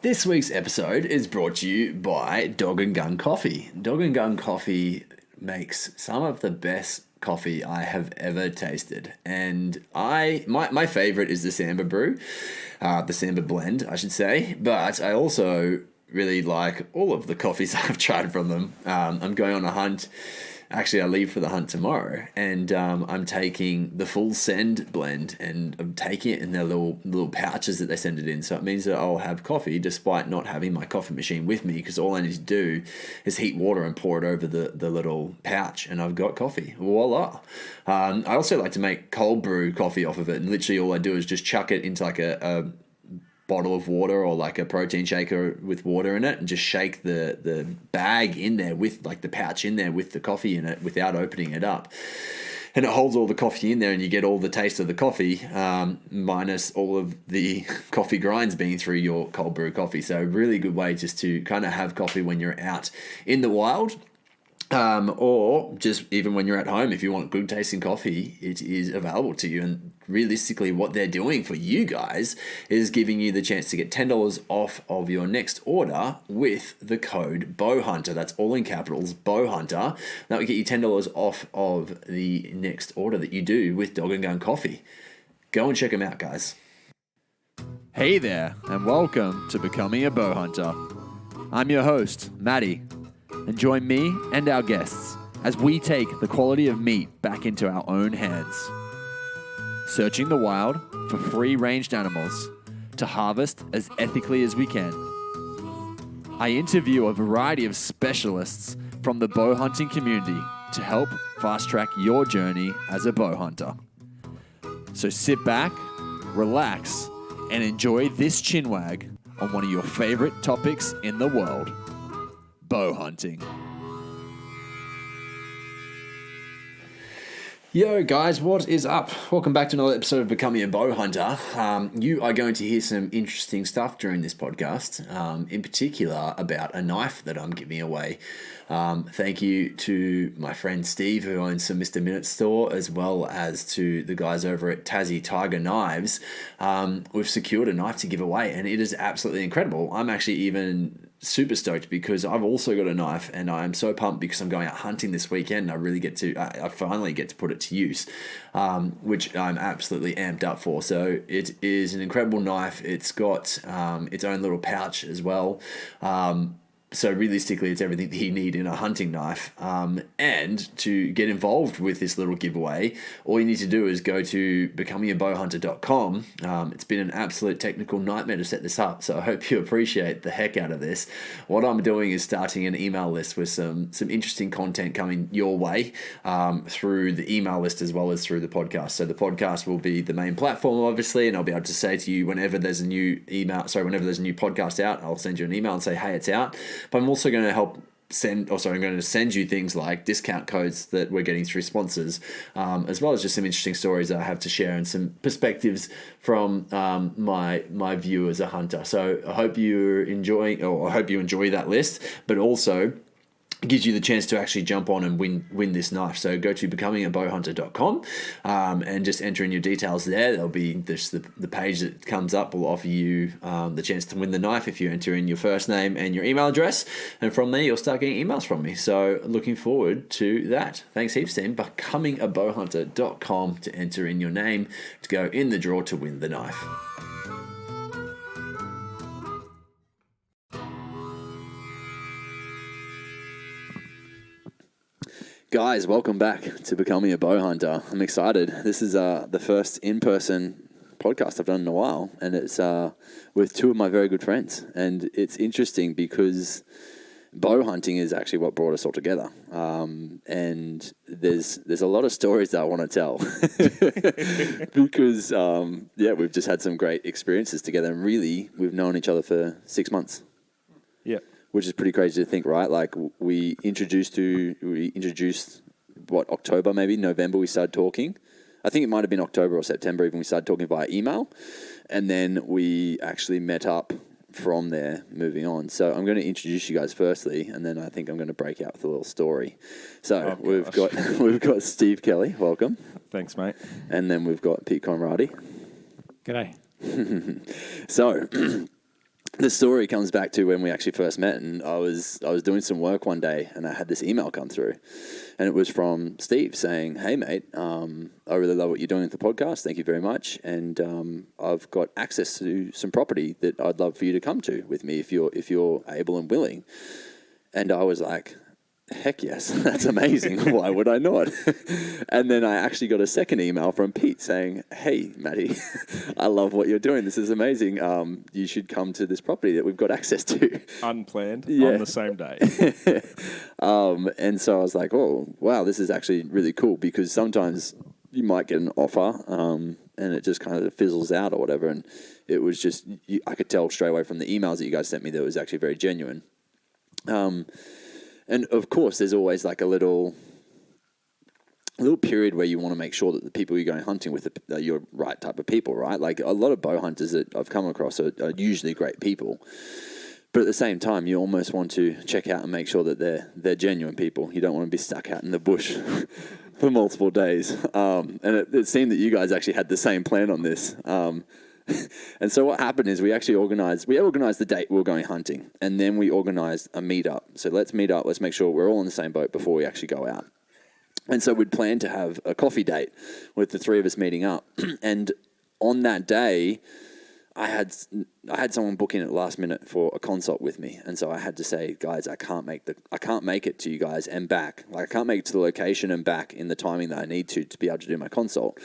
This week's episode is brought to you by Dog and Gun Coffee. Dog and Gun Coffee makes some of the best coffee I have ever tasted, and my favorite is the Samba Brew, the Samba Blend, I should say. But I also really like all of the coffees I've tried from them. I'm going on a hunt. Actually, I leave for the hunt tomorrow, and I'm taking the full send blend, and I'm taking it in their little pouches that they send it in. So it means that I'll have coffee despite not having my coffee machine with me, because all I need to do is heat water and pour it over the little pouch, and I've got coffee. Voila! I also like to make cold brew coffee off of it, and literally all I do is just chuck it into like a bottle of water or like a protein shaker with water in it, and just shake the bag in there with like the pouch in there with the coffee in it without opening it up, and it holds all the coffee in there, and you get all the taste of the coffee minus all of the coffee grinds being through your cold brew coffee. So really good way just to kind of have coffee when you're out in the wild. Or just even when you're at home, if you want good tasting coffee, it is available to you. And realistically, what they're doing for you guys is giving you the chance to get $10 off of your next order with the code BOWHUNTER. That's all in capitals, BOWHUNTER. That will get you $10 off of the next order that you do with Dog and Gun Coffee. Go and check them out, guys. Hey there, and welcome to Becoming a Bowhunter. I'm your host, Matty. And join me and our guests as we take the quality of meat back into our own hands. Searching the wild for free-ranged animals to harvest as ethically as we can. I interview a variety of specialists from the bow hunting community to help fast-track your journey as a bow hunter. So sit back, relax, and enjoy this chinwag on one of your favorite topics in the world. Bow hunting. Yo guys, what is up? Welcome back to another episode of Becoming a Bow Hunter. You are going to hear some interesting stuff during this podcast, in particular about a knife that I'm giving away. Thank you to my friend Steve, who owns the Mr. Minute store, as well as to the guys over at Tassie Tiger Knives. We've secured a knife to give away, and it is absolutely incredible. I'm actually even super stoked because I've also got a knife, and I'm so pumped because I'm going out hunting this weekend. I finally get to put it to use, which I'm absolutely amped up for. So it is an incredible knife. It's got its own little pouch as well. So realistically, it's everything that you need in a hunting knife. And to get involved with this little giveaway, all you need to do is go to becomingabowhunter.com. It's been an absolute technical nightmare to set this up, so I hope you appreciate the heck out of this. What I'm doing is starting an email list with some interesting content coming your way through the email list as well as through the podcast. So the podcast will be the main platform, obviously, and I'll be able to say to you whenever there's a new podcast out, I'll send you an email and say, hey, it's out. But I'm also going to I'm going to send you things like discount codes that we're getting through sponsors, as well as just some interesting stories that I have to share and some perspectives from my view as a hunter. So I hope you enjoy that list, but also gives you the chance to actually jump on and win this knife. So go to becomingabowhunter.com and just enter in your details there. There'll be the page that comes up will offer you the chance to win the knife if you enter in your first name and your email address. And from there, you'll start getting emails from me. So looking forward to that. Thanks heaps, team. Becomingabowhunter.com to enter in your name to go in the draw to win the knife. Guys, welcome back to Becoming a Bow Hunter. I'm excited. This is the first in-person podcast I've done in a while, and it's with two of my very good friends. And it's interesting because bow hunting is actually what brought us all together. And there's a lot of stories that I want to tell because we've just had some great experiences together, and really we've known each other for 6 months. Yeah. Which is pretty crazy to think, right? Like we introduced October, maybe November, we started talking. I think it might have been October or September even we started talking via email. And then we actually met up from there moving on. So I'm going to introduce you guys firstly, and then I think I'm going to break out with a little story. So we've got Steve Kelly, welcome. Thanks, mate. And then we've got Pete Conradie. G'day. So the story comes back to when we actually first met, and I was doing some work one day, and I had this email come through, and it was from Steve saying, "Hey mate, I really love what you're doing with the podcast. Thank you very much, and I've got access to some property that I'd love for you to come to with me if you're able and willing." And I was like, heck yes, that's amazing. Why would I not? And then I actually got a second email from Pete saying, "Hey, Matty, I love what you're doing. This is amazing. You should come to this property that we've got access to." Unplanned Yeah. on the same day. And so I was like, oh, wow, this is actually really cool, because sometimes you might get an offer and it just kind of fizzles out or whatever. And it was just, I could tell straight away from the emails that you guys sent me that it was actually very genuine. And of course, there's always like a little period where you want to make sure that the people you're going hunting with are your right type of people, right? Like a lot of bow hunters that I've come across are usually great people, but at the same time, you almost want to check out and make sure that they're genuine people. You don't want to be stuck out in the bush for multiple days. And it seemed that you guys actually had the same plan on this. And so what happened is we organized the date we were going hunting, and then we organized a meetup. So let's meet up. Let's make sure we're all in the same boat before we actually go out. And so we'd planned to have a coffee date with the three of us meeting up. And on that day, I had someone book in at the last minute for a consult with me. And so I had to say, guys, I can't make it to you guys and back. Like, I can't make it to the location and back in the timing that I need to be able to do my consult.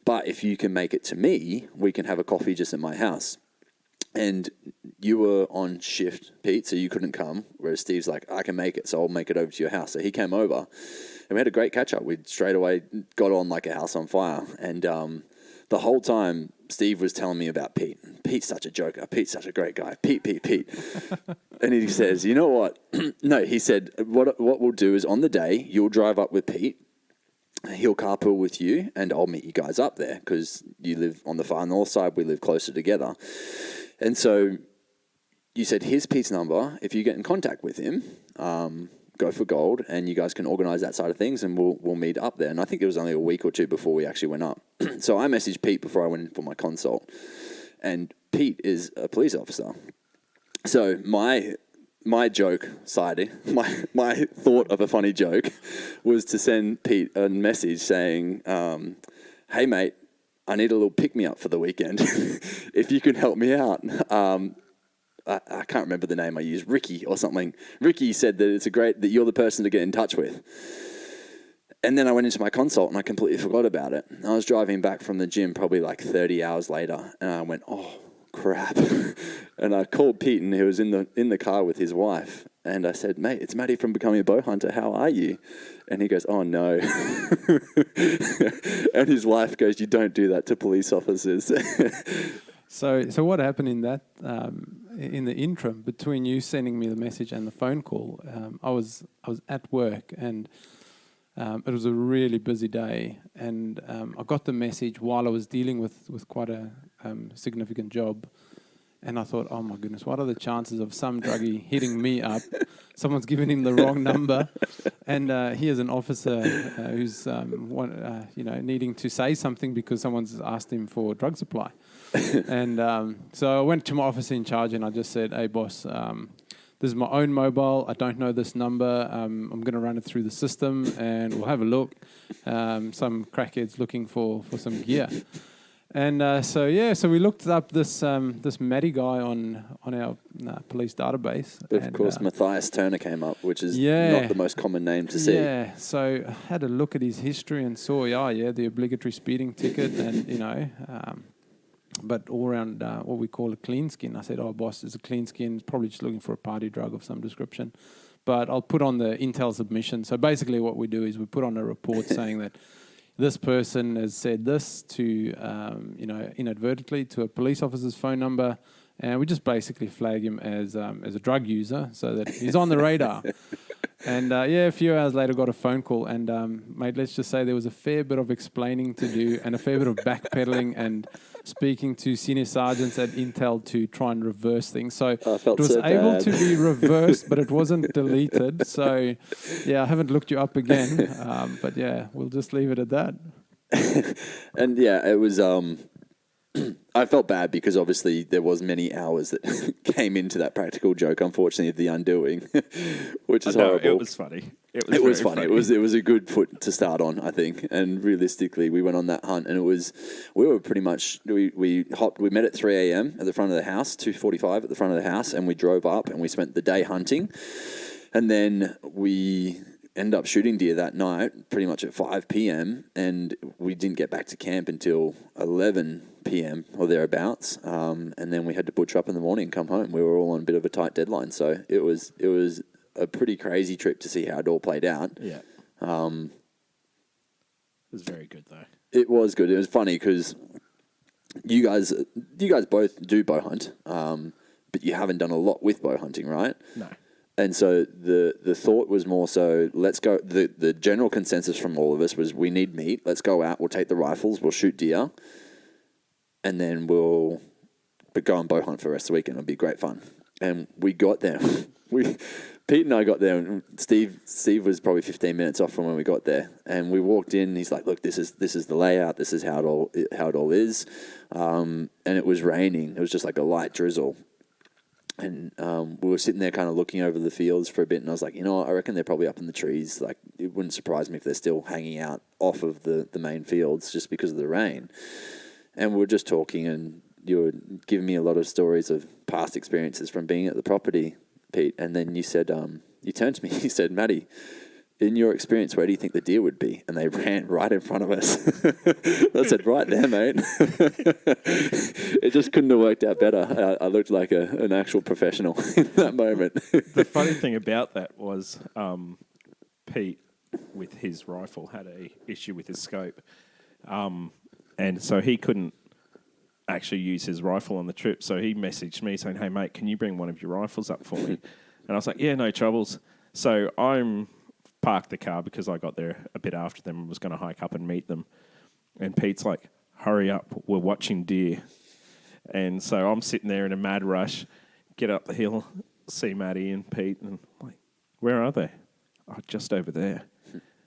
But if you can make it to me, we can have a coffee just at my house. And you were on shift, Pete, so you couldn't come. Whereas Steve's like, I can make it, so I'll make it over to your house. So he came over, and we had a great catch up. We straight away got on like a house on fire. And the whole time, Steve was telling me about Pete. Pete's such a joker. Pete's such a great guy. Pete. And he says, you know what? No, he said, what we'll do is on the day, you'll drive up with Pete. He'll carpool with you, and I'll meet you guys up there because you live on the far north side. We live closer together. And so you said, here's Pete's number. If you get in contact with him, go for gold, and you guys can organize that side of things, and we'll meet up there. And I think it was only a week or two before we actually went up. So I messaged Pete before I went in for my consult, and Pete is a police officer. So my joke side, my thought of a funny joke was to send Pete a message saying, hey mate, I need a little pick-me-up for the weekend. If you can help me out. I can't remember the name I used, Ricky or something. Ricky said that that you're the person to get in touch with. And then I went into my consult and I completely forgot about it. I was driving back from the gym probably like 30 hours later, and I went, oh, crap. And I called Pete, and he was in the car with his wife, and I said, mate, it's Matty from Becoming a Bowhunter. How are you? And he goes, oh no. And his wife goes, you don't do that to police officers. So what happened in that in the interim between you sending me the message and the phone call? I was at work, and it was a really busy day, and I got the message while I was dealing with quite a significant job, and I thought, oh my goodness, what are the chances of some druggie hitting me up? Someone's given him the wrong number, and here's an officer who's needing to say something because someone's asked him for drug supply. And so I went to my officer in charge, and I just said, hey boss, this is my own mobile. I don't know this number. I'm going to run it through the system, and we'll have a look. Some crackheads looking for some gear. And so we looked up this Matty guy on our police database. Of course, Matthias Turner came up, which is not the most common name to see. Yeah, so I had a look at his history and saw, the obligatory speeding ticket, and but all around what we call a clean skin. I said, oh boss, it's a clean skin, probably just looking for a party drug of some description. But I'll put on the Intel submission. So basically what we do is we put on a report saying that this person has said this to, inadvertently to a police officer's phone number, and we just basically flag him as a drug user so that he's on the radar. And a few hours later, got a phone call, and mate, let's just say there was a fair bit of explaining to do and a fair bit of backpedaling and speaking to senior sergeants at Intel to try and reverse things. So it was able to be reversed, but it wasn't deleted. So I haven't looked you up again, but we'll just leave it at that. And it was I felt bad because obviously there was many hours that came into that practical joke, unfortunately, of the undoing, which is horrible. It was funny. It was funny. It was a good foot to start on, I think. And realistically, we went on that hunt, and we were pretty much we met at 3 a.m. at the front of the house, 2:45 at the front of the house, and we drove up and we spent the day hunting, and then we ended up shooting deer that night, pretty much at 5 p.m. and we didn't get back to camp until 11 p.m. or thereabouts, and then we had to butcher up in the morning and come home. We were all on a bit of a tight deadline, so it was a pretty crazy trip to see how it all played out. Yeah. It was very good, though. It was good. It was funny because you guys both do bow hunt, but you haven't done a lot with bow hunting, right? No. And so the thought was more so, let's go, the general consensus from all of us was we need meat. Let's go out, we'll take the rifles, we'll shoot deer, and then we'll go and bow hunt for the rest of the weekend. It'll be great fun. And we got there. Pete and I got there, and Steve was probably 15 minutes off from when we got there. And we walked in, and he's like, "Look, this is the layout. This is how it all is." And it was raining. It was just like a light drizzle. And we were sitting there kind of looking over the fields for a bit, and I was like, you know what, I reckon they're probably up in the trees. Like, it wouldn't surprise me if they're still hanging out off of the main fields just because of the rain. And we were just talking, and you were giving me a lot of stories of past experiences from being at the property, Pete. And then you said, you turned to me, you said, "Matty, in your experience, where do you think the deer would be?" And they ran right in front of us. I said, "Right there, mate." It just couldn't have worked out better. I looked like an actual professional in that moment. The funny thing about that was Pete, with his rifle, had a issue with his scope. And so he couldn't actually use his rifle on the trip. So he messaged me saying, "Hey, mate, can you bring one of your rifles up for me?" And I was like, "Yeah, no troubles." So I'm parked the car because I got there a bit after them and was going to hike up and meet them. And Pete's like, "Hurry up, we're watching deer." And so I'm sitting there in a mad rush, get up the hill, see Matty and Pete, and I'm like, "Where are they?" "Oh, just over there."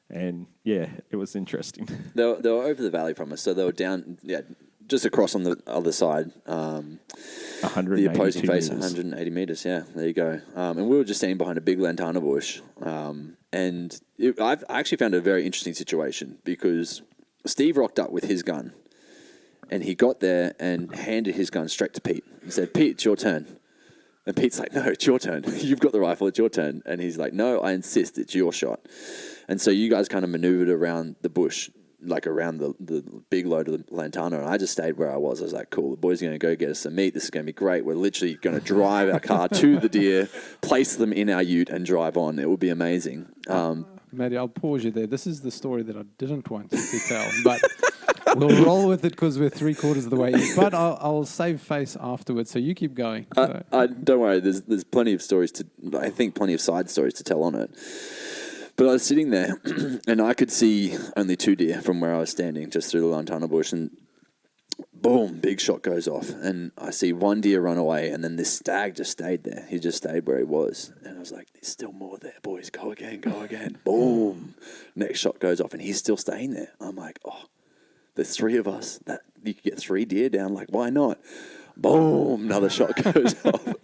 And yeah, it was interesting. They were over the valley from us, so they were down, just across on the other side. 180 the opposing face, meters. 180 meters. Yeah, there you go. And we were just standing behind a big lantana bush. And I actually found it a very interesting situation because Steve rocked up with his gun, and he got there and handed his gun straight to Pete. He said, "Pete, it's your turn." And Pete's like, "No, it's your turn. You've got the rifle. It's your turn." And he's like, "No, I insist. It's your shot." And so you guys kind of maneuvered around the bush, like around the big load of the lantana, and I just stayed where I was. I was like, "Cool, the boys are going to go get us some meat. This is going to be great. We're literally going to drive our car to the deer, place them in our ute, and drive on. It will be amazing." Matty, I'll pause you there. This is the story that I didn't want you to tell, but we'll roll with it because we're 3/4 of the way in. But I'll save face afterwards, so you keep going. Don't worry, there's plenty of stories I think plenty of side stories to tell on it. But I was sitting there, and I could see only 2 deer from where I was standing, just through the lantana bush, and boom, big shot goes off, and I see 1 deer run away, and then this stag just stayed there. He just stayed where he was, and I was like, "There's still more there, boys. Go again, go again." Boom, next shot goes off, and he's still staying there. I'm like, "Oh, there's 3 of us. That you could get 3 deer down. Like, why not?" Boom, another shot goes off,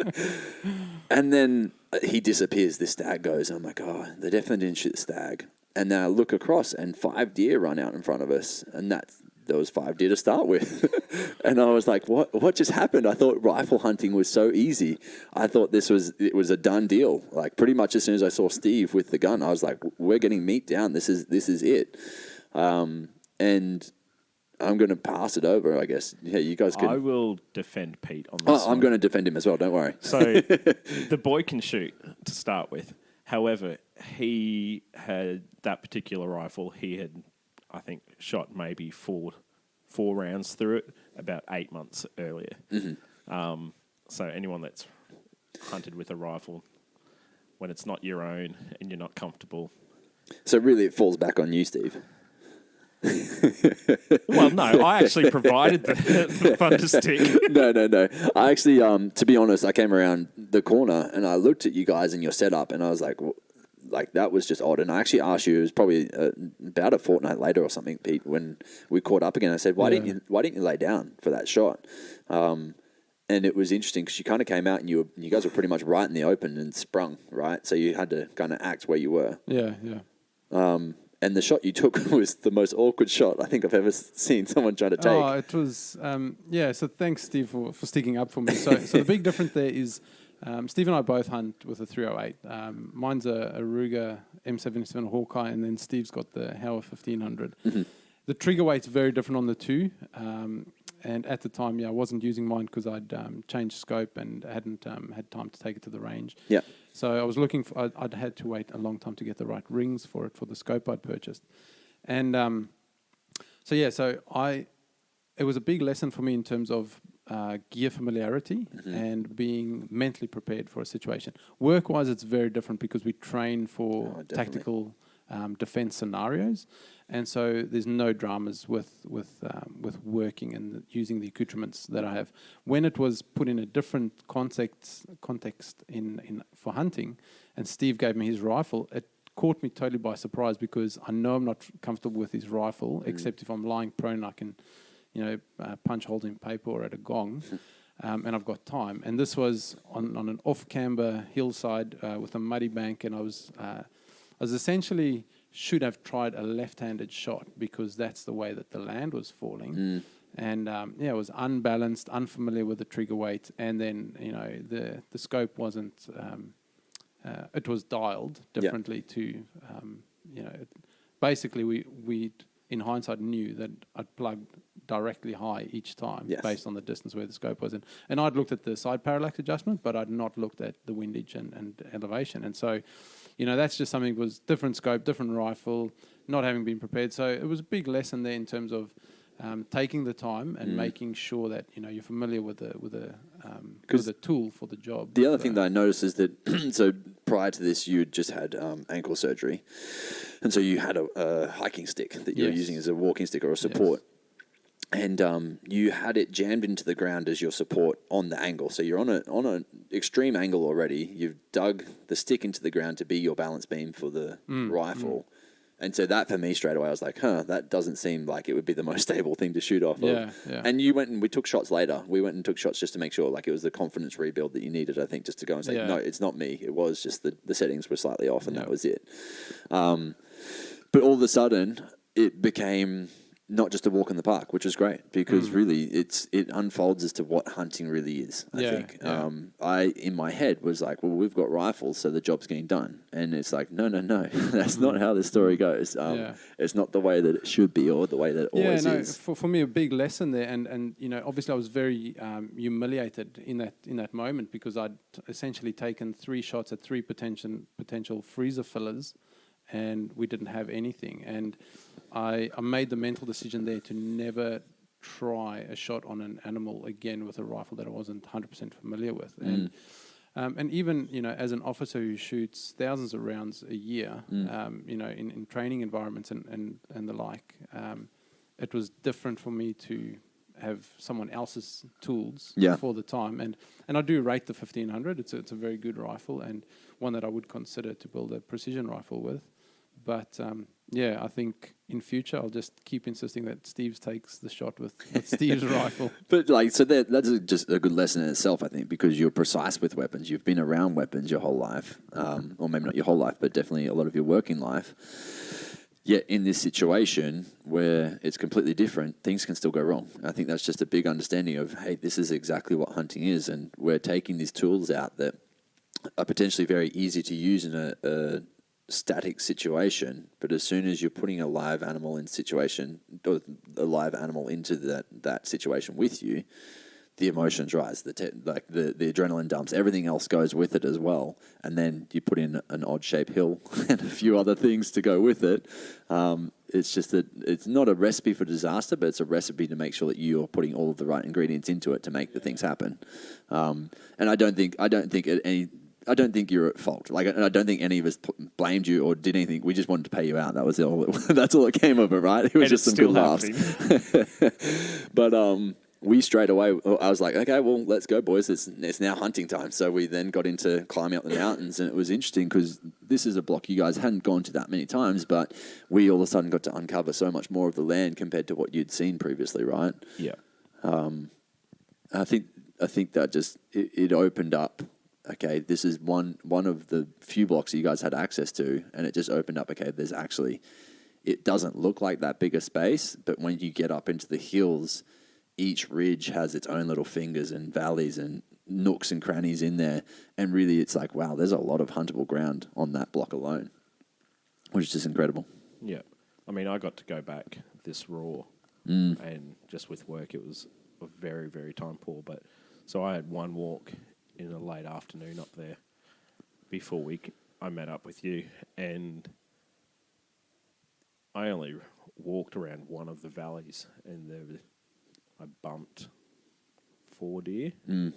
and then he disappears. This stag goes, and I'm like, "Oh, they definitely didn't shoot the stag." And then I look across, and 5 deer run out in front of us, and there was 5 deer to start with. And I was like, what just happened? I thought rifle hunting was so easy. I thought it was a done deal. Like, pretty much as soon as I saw Steve with the gun, I was like, "We're getting meat down. This is it." And I'm going to pass it over, I guess. Yeah, you guys can. I will defend Pete on this. I'm going to defend him as well. Don't worry. So the boy can shoot to start with. However, he had that particular rifle. He had, I think, shot maybe four rounds through it about 8 months earlier. Mm-hmm. So anyone that's hunted with a rifle, when it's not your own and you're not comfortable. So really, it falls back on you, Steve. Well, no, I actually provided the thunder stick. No. I actually, to be honest, I came around the corner and I looked at you guys and your setup, and I was like, like that was just odd. And I actually asked you, it was probably about a fortnight later or something, Pete, when we caught up again. I said, why didn't you lay down for that shot? And it was interesting because you kind of came out and you guys were pretty much right in the open and sprung, right? So you had to kind of act where you were. Yeah. And the shot you took was the most awkward shot I think I've ever seen someone try to take. Oh, it was, so thanks, Steve, for sticking up for me. So the big difference there is Steve and I both hunt with a 308. Mine's a Ruger M77 Hawkeye, and then Steve's got the Hauer 1500. Mm-hmm. The trigger weight's very different on the two. And at the time, I wasn't using mine because I'd changed scope and hadn't had time to take it to the range. Yeah. So I was looking for, I'd had to wait a long time to get the right rings for it, for the scope I'd purchased. And it was a big lesson for me in terms of gear familiarity and being mentally prepared for a situation. Work-wise, it's very different because we train for tactical defense scenarios. And so there's no dramas with working and using the accoutrements that I have. When it was put in a different context in for hunting, and Steve gave me his rifle, it caught me totally by surprise because I know I'm not comfortable with his rifle, except if I'm lying prone, I can, punch holes in paper or at a gong, and I've got time. And this was on an off-camber hillside with a muddy bank, and I was essentially should have tried a left-handed shot because that's the way that the land was falling. And it was unbalanced, unfamiliar with the trigger weight, and then the scope wasn't. It was dialed differently to. Basically, we in hindsight knew that I'd plugged directly high each time based on the distance where the scope was in. And I'd looked at the side parallax adjustment, but I'd not looked at the windage and elevation. And so, that's just something was different scope, different rifle, not having been prepared. So it was a big lesson there in terms of taking the time and making sure that you're familiar with the tool for the job. The other thing that I noticed is that so prior to this, you just had ankle surgery, and so you had a hiking stick that you were using as a walking stick or a support. And you had it jammed into the ground as your support on the angle. So you're on an extreme angle already. You've dug the stick into the ground to be your balance beam for the rifle. And so that for me straight away, I was like, that doesn't seem like it would be the most stable thing to shoot off of. Yeah. And you went and we took shots later. We went and took shots just to make sure like it was the confidence rebuild that you needed, I think, just to go and say, no, it's not me. It was just the settings were slightly off and that was it. But all of a sudden, it became not just a walk in the park, which is great because really it unfolds as to what hunting really is. I think I in my head was like, well, we've got rifles, so the job's getting done, and it's like, no, that's not how the story goes. It's not the way that it should be or the way that it always is. For me, a big lesson there, and obviously I was very humiliated in that moment because I'd essentially taken 3 shots at 3 potential freezer fillers, and we didn't have anything. And I made the mental decision there to never try a shot on an animal again with a rifle that I wasn't 100% familiar with. And even, as an officer who shoots thousands of rounds a year, in training environments and the like, it was different for me to have someone else's tools for the time. And I do rate the 1500. It's a very good rifle and one that I would consider to build a precision rifle with. But I think in future I'll just keep insisting that Steve takes the shot with Steve's rifle. But that's just a good lesson in itself, I think, because you're precise with weapons. You've been around weapons your whole life, or maybe not your whole life, but definitely a lot of your working life. Yet in this situation where it's completely different, things can still go wrong. I think that's just a big understanding of, hey, this is exactly what hunting is, and we're taking these tools out that are potentially very easy to use in a static situation, but as soon as you're putting a live animal in situation, or a live animal into that situation with you, the emotions rise, the adrenaline dumps, everything else goes with it as well, and then you put in an odd shape hill and a few other things to go with it. It's just that it's not a recipe for disaster, but it's a recipe to make sure that you're putting all of the right ingredients into it to make the things happen. And I don't think you're at fault. I don't think any of us blamed you or did anything. We just wanted to pay you out. That was all. That's all that came of it, right? It was just some good laughs. But we straight away, I was like, okay, well, let's go, boys. It's now hunting time. So we then got into climbing up the mountains, and it was interesting because this is a block you guys hadn't gone to that many times, but we all of a sudden got to uncover so much more of the land compared to what you'd seen previously, right? Yeah. I think that just it opened up. Okay, this is one of the few blocks that you guys had access to, and it just opened up. Okay, there's actually, it doesn't look like that bigger space, but when you get up into the hills, each ridge has its own little fingers and valleys and nooks and crannies in there, and really, it's like, wow, there's a lot of huntable ground on that block alone, which is just incredible. Yeah. I mean, I got to go back this raw, and just with work, it was a very, very time poor. But so I had one walk in the late afternoon up there before I met up with you, and I only walked around one of the valleys, and I bumped 4 deer, and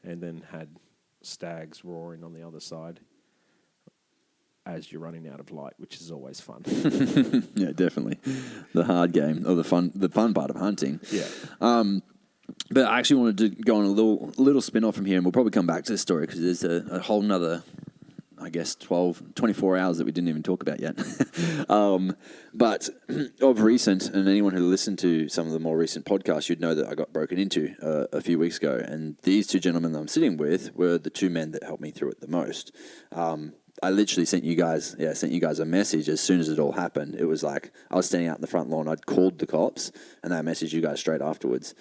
then had stags roaring on the other side as you're running out of light, which is always fun. Yeah, definitely. The hard game, or the fun part of hunting. Yeah. But I actually wanted to go on a little spin-off from here, and we'll probably come back to this story because there's a whole nother, I guess, 24 hours that we didn't even talk about yet. But of recent, and anyone who listened to some of the more recent podcasts, you'd know that I got broken into a few weeks ago, and these two gentlemen that I'm sitting with were the two men that helped me through it the most. I literally sent you guys a message as soon as it all happened. It was like I was standing out in the front lawn. I'd called the cops, and I messaged you guys straight afterwards.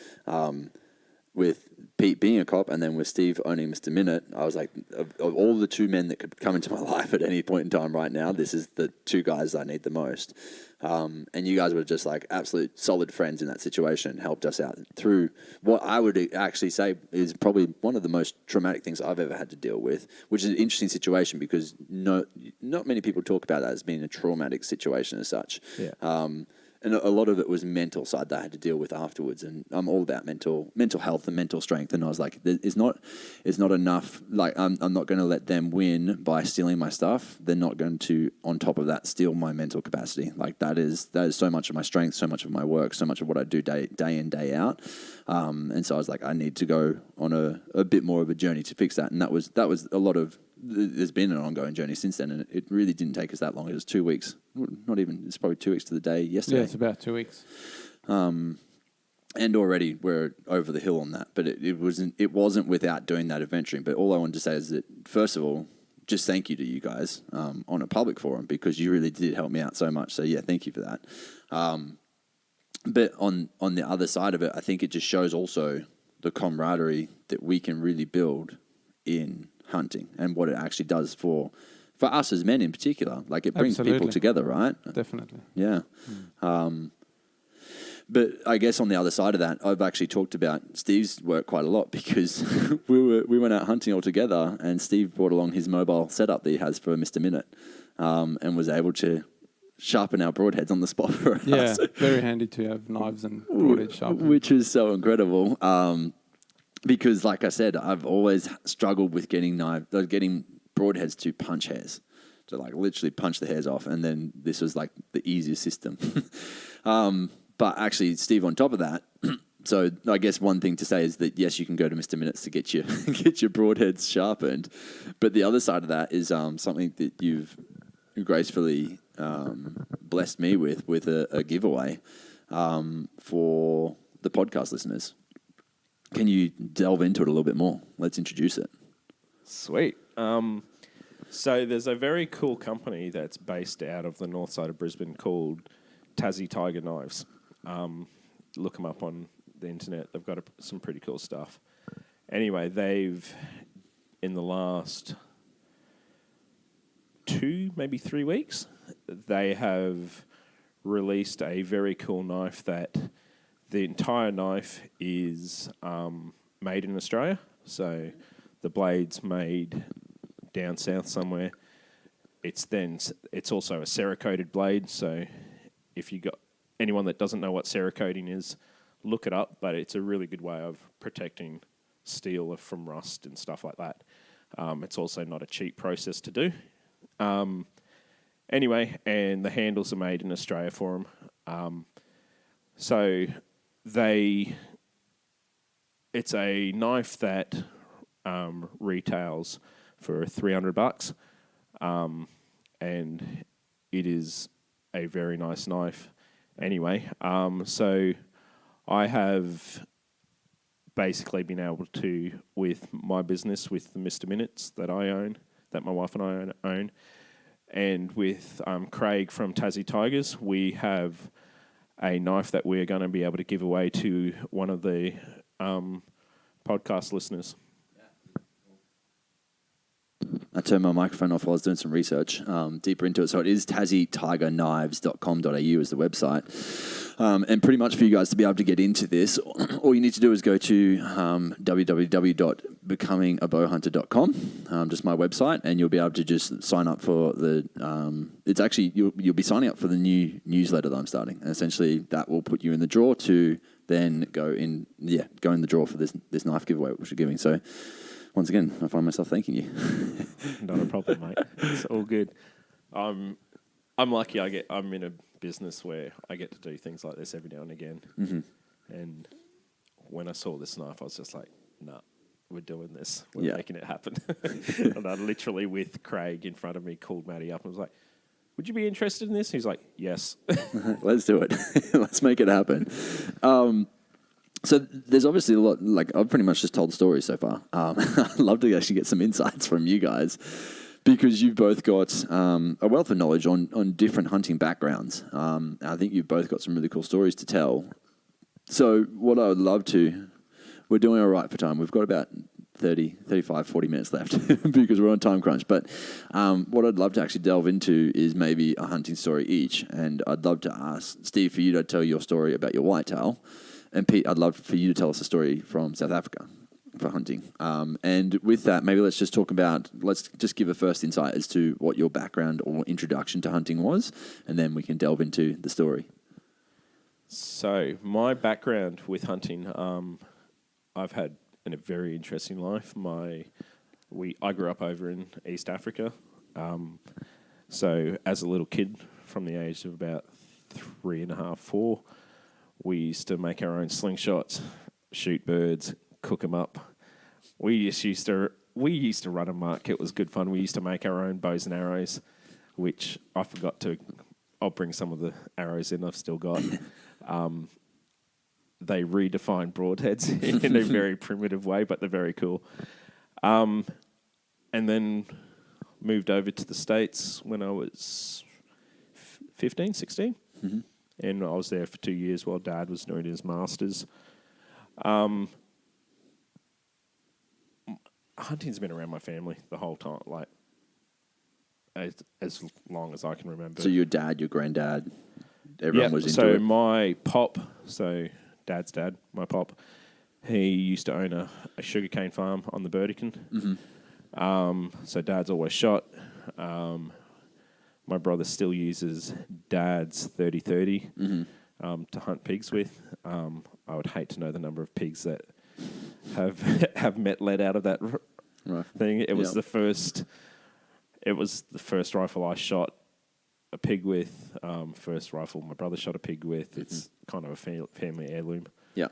With Pete being a cop, and then with Steve owning Mr. Minute, I was like, of all the two men that could come into my life at any point in time right now, this is the two guys I need the most. And you guys were just like absolute solid friends in that situation, helped us out through what I would actually say is probably one of the most traumatic things I've ever had to deal with, which is an interesting situation because not many people talk about that as being a traumatic situation as such. Yeah. And a lot of it was mental side that I had to deal with afterwards. And I'm all about mental health and mental strength. And I was like, it's not enough. Like, I'm not going to let them win by stealing my stuff. They're not going to, on top of that, steal my mental capacity. Like, that is so much of my strength, so much of my work, so much of what I do day in, day out. And so I was like, I need to go on a bit more of a journey to fix that. And that was a lot of, there's been an ongoing journey since then, and it really didn't take us that long. It was 2 weeks, not even. It's probably 2 weeks to the day yesterday. Yeah, it's about 2 weeks. And already we're over the hill on that. But it wasn't without doing that adventuring. But all I wanted to say is that, first of all, just thank you to you guys on a public forum, because you really did help me out so much. So yeah, thank you for that. But on the other side of it, I think it just shows also the camaraderie that we can really build in hunting and what it actually does for us as men in particular. Like, it brings people together, right? Definitely. Yeah. But I guess on the other side of that, I've actually talked about Steve's work quite a lot, because we went out hunting all together, and Steve brought along his mobile setup that he has for Mr. Minute, and was able to sharpen our broadheads on the spot for us. Yeah, very handy to have knives and broadheads sharpened. Which is so incredible. Because, like I said, I've always struggled with getting broadheads to punch hairs, to like literally punch the hairs off, and then this was like the easiest system. But actually, Steve, on top of that, so I guess one thing to say is that yes, you can go to Mr. Minutes to get your broadheads sharpened, but the other side of that is something that you've gracefully blessed me with a giveaway for the podcast listeners. Can you delve into it a little bit more? Let's introduce it. Sweet. So there's a very cool company that's based out of the north side of Brisbane called Tassie Tiger Knives. Look them up on the internet. They've got some pretty cool stuff. Anyway, they've, in the last 2, maybe 3 weeks, they have released a very cool knife that the entire knife is made in Australia. So the blade's made down south somewhere. It's also a Cerakoted blade. So if you got anyone that doesn't know what Cerakoting is, look it up. But it's a really good way of protecting steel from rust and stuff like that. It's also not a cheap process to do. Anyway, and the handles are made in Australia for them. So they it's a knife that retails for $300, and it is a very nice knife. Anyway, so I have basically been able to, with my business, with the Mr. Minutes that I own, that my wife and I own, and with Craig from Tassie Tigers, we have a knife that we're going to be able to give away to one of the podcast listeners. I turned my microphone off while I was doing some research deeper into it. So it is TassieTigerKnives.com.au is the website. And pretty much for you guys to be able to get into this, all you need to do is go to www.becomingabowhunter.com, just my website, and you'll be able to just sign up for the. It's actually you'll be signing up for the new newsletter that I'm starting, and essentially that will put you in the draw to then go in the draw for this knife giveaway which we're giving. So. Once again, I find myself thanking you. Not a problem, mate. It's all good. I'm lucky. I'm in a business where I get to do things like this every now and again. Mm-hmm. And when I saw this knife, I was just like, "Nah, we're doing this. We're making it happen." And I literally, with Craig in front of me, called Matty up and was like, "Would you be interested in this?" He's like, "Yes." Let's do it. Let's make it happen. So there's obviously a lot, like I've pretty much just told the story so far. I'd love to actually get some insights from you guys because you've both got a wealth of knowledge on different hunting backgrounds. I think you've both got some really cool stories to tell. So what I would love to, we're doing all right for time. We've got about 40 minutes left because we're on time crunch. But what I'd love to actually delve into is maybe a hunting story each. And I'd love to ask Steve for you to tell your story about your whitetail. And Pete, I'd love for you to tell us a story from South Africa for hunting. And with that, maybe let's just give a first insight as to what your background or introduction to hunting was, and then we can delve into the story. So my background with hunting, I've had a very interesting life. I grew up over in East Africa. So as a little kid, from the age of about 3.5, 4, we used to make our own slingshots, shoot birds, cook them up. We used to run amok. It was good fun. We used to make our own bows and arrows, which I forgot to. I'll bring some of the arrows in I've still got. They redefine broadheads in a very primitive way, but they're very cool. And then moved over to the States when I was 15, 16. Mm-hmm. And I was there for 2 years while Dad was doing his Masters. Hunting's been around my family the whole time, like as long as I can remember. So your dad, your granddad, everyone was into so it? My pop, so Dad's dad, my pop, he used to own a sugarcane farm on the Burdekin. Mm-hmm. So Dad's always shot. My brother still uses Dad's 30-30 to hunt pigs with. I would hate to know the number of pigs that have met lead out of that thing. It was the first. It was the first rifle I shot a pig with. First rifle my brother shot a pig with. It's kind of a family heirloom. Yeah.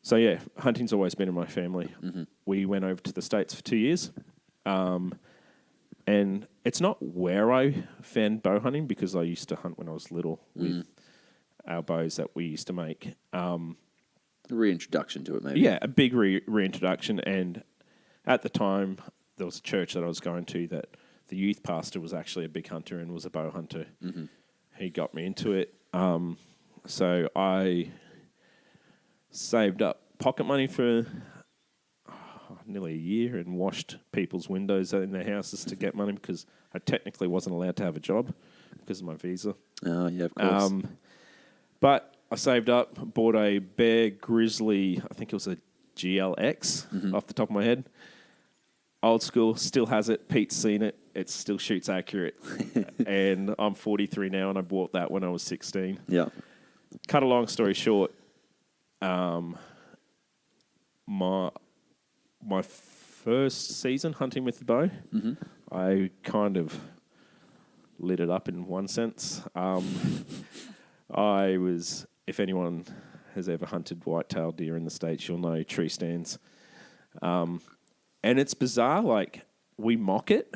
So yeah, hunting's always been in my family. Mm-hmm. We went over to the States for 2 years. And it's not where I found bow hunting because I used to hunt when I was little with our bows that we used to make. Reintroduction to it, maybe. Yeah, a big reintroduction. And at the time, there was a church that I was going to that the youth pastor was actually a big hunter and was a bow hunter. Mm-hmm. He got me into it. So I saved up pocket money for nearly a year and washed people's windows in their houses to get money because I technically wasn't allowed to have a job because of my visa. Oh, yeah, of course. But I saved up, bought a Bear Grizzly, I think it was a GLX off the top of my head. Old school, still has it. Pete's seen it. It still shoots accurate. And I'm 43 now and I bought that when I was 16. Yeah. Cut a long story short, my first season hunting with the bow, I kind of lit it up in one sense. I was, if anyone has ever hunted whitetail deer in the States, you'll know tree stands. And it's bizarre, like, we mock it,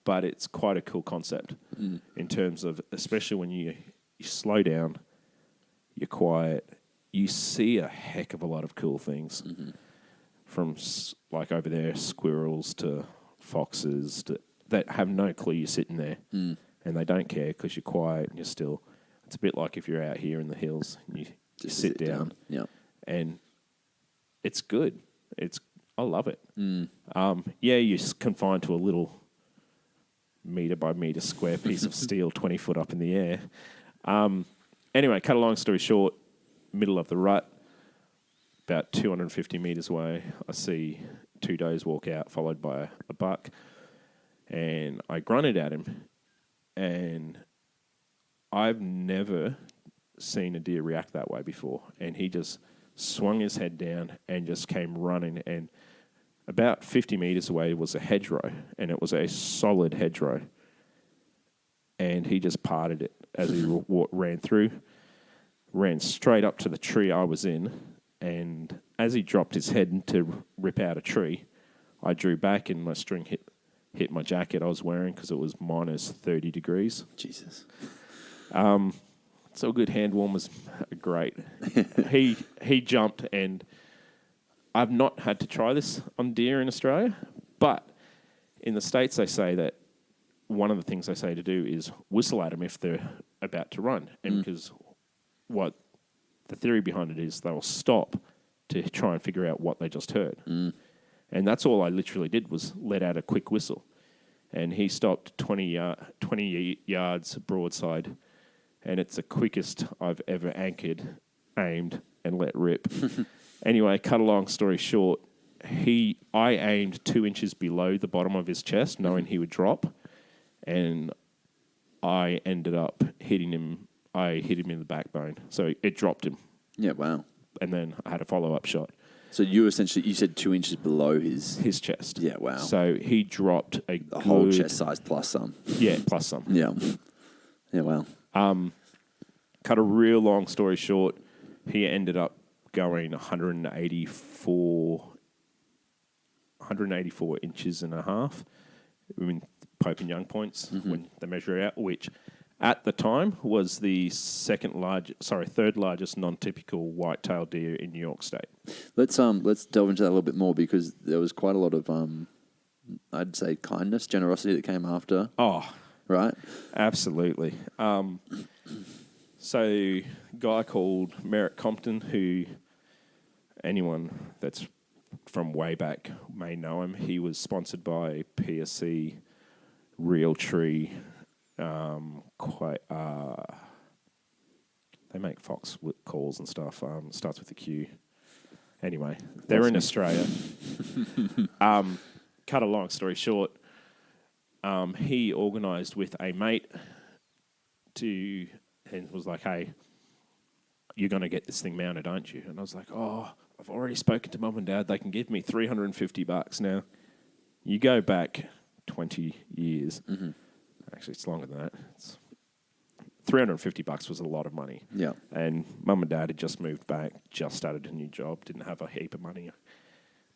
but it's quite a cool concept in terms of, especially when you slow down, you're quiet, you see a heck of a lot of cool things. From, like, over there, squirrels to foxes that have no clue you're sitting there. And they don't care because you're quiet and you're still. It's a bit like if you're out here in the hills and you just sit down. Yeah. And it's good. I love it. Yeah, you're confined to a little metre by metre square piece of steel 20 foot up in the air. Anyway, cut a long story short, middle of the rut, about 250 metres away, I see 2 does walk out, followed by a buck. And I grunted at him. And I've never seen a deer react that way before. And he just swung his head down and just came running. And about 50 metres away was a hedgerow. And it was a solid hedgerow. And he just parted it as he ran through. Ran straight up to the tree I was in. And as he dropped his head to rip out a tree, I drew back and my string hit my jacket I was wearing because it was minus 30 degrees. Jesus. So good hand warmers are great. He jumped, and I've not had to try this on deer in Australia, but in the States they say that one of the things they say to do is whistle at them if they're about to run. And because what the theory behind it is they'll stop to try and figure out what they just heard. And that's all I literally did was let out a quick whistle. And he stopped 20 yards broadside. And it's the quickest I've ever anchored, aimed, and let rip. Anyway, cut a long story short, I aimed 2 inches below the bottom of his chest, knowing he would drop. And I ended up hitting him. I hit him in the backbone. So it dropped him. Yeah, wow. And then I had a follow-up shot. So you said 2 inches below his chest. Yeah, wow. So he dropped a whole chest size plus some. Yeah, plus some. Yeah. Yeah, wow. Cut a real long story short, he ended up going 184 inches and a half in Pope and Young points when they measure out, which at the time was the third largest non-typical white-tailed deer in New York State. Let's delve into that a little bit more because there was quite a lot of I'd say kindness, generosity that came after. Oh, right, absolutely. So, a guy called Merrick Compton, who anyone that's from way back may know him. He was sponsored by PSC, Realtree. They make fox calls and stuff. Starts with a Q. Anyway, they're in Australia. Cut a long story short, he organised with a mate and was like, "Hey, you're going to get this thing mounted, aren't you?" And I was like, "Oh, I've already spoken to Mum and Dad. They can give me $350 now." You go back 20 years. Actually, it's longer than that. It's $350 was a lot of money. Yeah. And Mum and Dad had just moved back, just started a new job, didn't have a heap of money.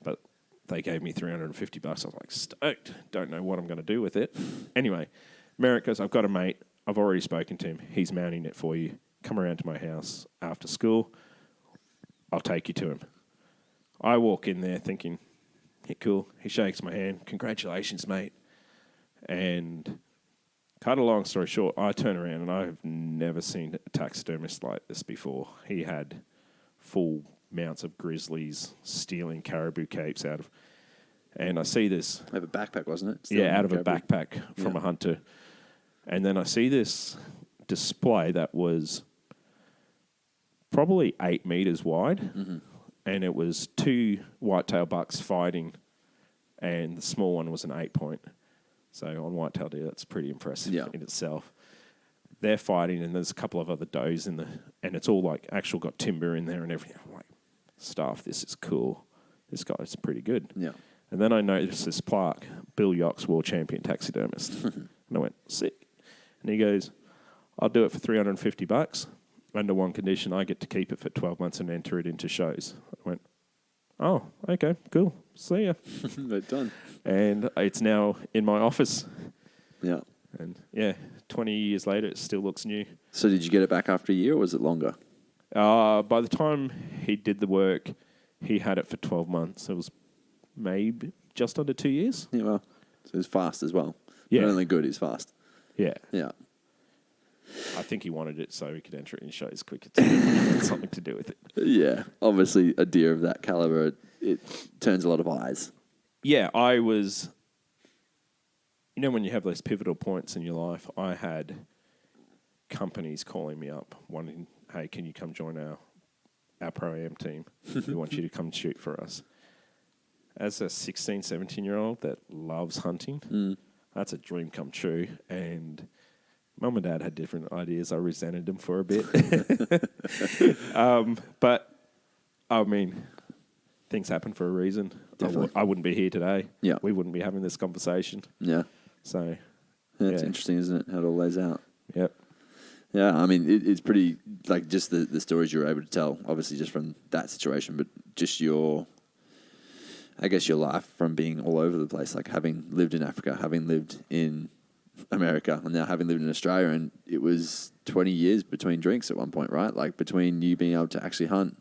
But they gave me $350. I was like, stoked. Don't know what I'm going to do with it. Anyway, Merrick goes, "I've got a mate. I've already spoken to him. He's mounting it for you. Come around to my house after school. I'll take you to him." I walk in there thinking, yeah, cool. He shakes my hand. "Congratulations, mate." And cut a long story short, I turn around and I've never seen a taxidermist like this before. He had full mounts of grizzlies stealing caribou capes out of... And I see this... Out of a backpack, wasn't it? Out of a backpack from a hunter. And then I see this display that was probably 8 meters wide. And it was 2 whitetail bucks fighting, and the small one was an 8-point. So on whitetail deer, that's pretty impressive in itself. They're fighting, and there's a couple of other does and it's all like actual got timber in there and everything. I'm like, "Stuff, this is cool. This guy's pretty good." Yeah. And then I noticed this plaque, "Bill Yox, World Champion Taxidermist." And I went, "Sick." And he goes, "I'll do it for $350. under one condition, I get to keep it for 12 months and enter it into shows. I went, oh, okay, cool. See ya. They're done. And it's now in my office. Yeah. And 20 years later, it still looks new. So did you get it back after a year, or was it longer? By the time he did the work, he had it for 12 months. It was maybe just under 2 years. Yeah, well, so it was fast as well. Yeah. Not only good, it's fast. Yeah. Yeah. I think he wanted it so he could enter it in shows quicker. It had something to do with it. Yeah. Obviously, a deer of that caliber, it turns a lot of eyes. Yeah, I was... You know, when you have those pivotal points in your life, I had companies calling me up wanting, hey, can you come join our Pro-Am team? We want you to come shoot for us. As a 16, 17-year-old that loves hunting, that's a dream come true. And Mum and Dad had different ideas. I resented them for a bit. But, I mean, things happen for a reason. I wouldn't be here today. Yeah. We wouldn't be having this conversation. Yeah. So, It's interesting, isn't it, how it all lays out. Yep. Yeah, I mean, it's pretty, like, just the stories you were able to tell, obviously just from that situation, but just your life from being all over the place, like having lived in Africa, having lived in America, and now having lived in Australia, and it was 20 years between drinks at one point, right? Like, between you being able to actually hunt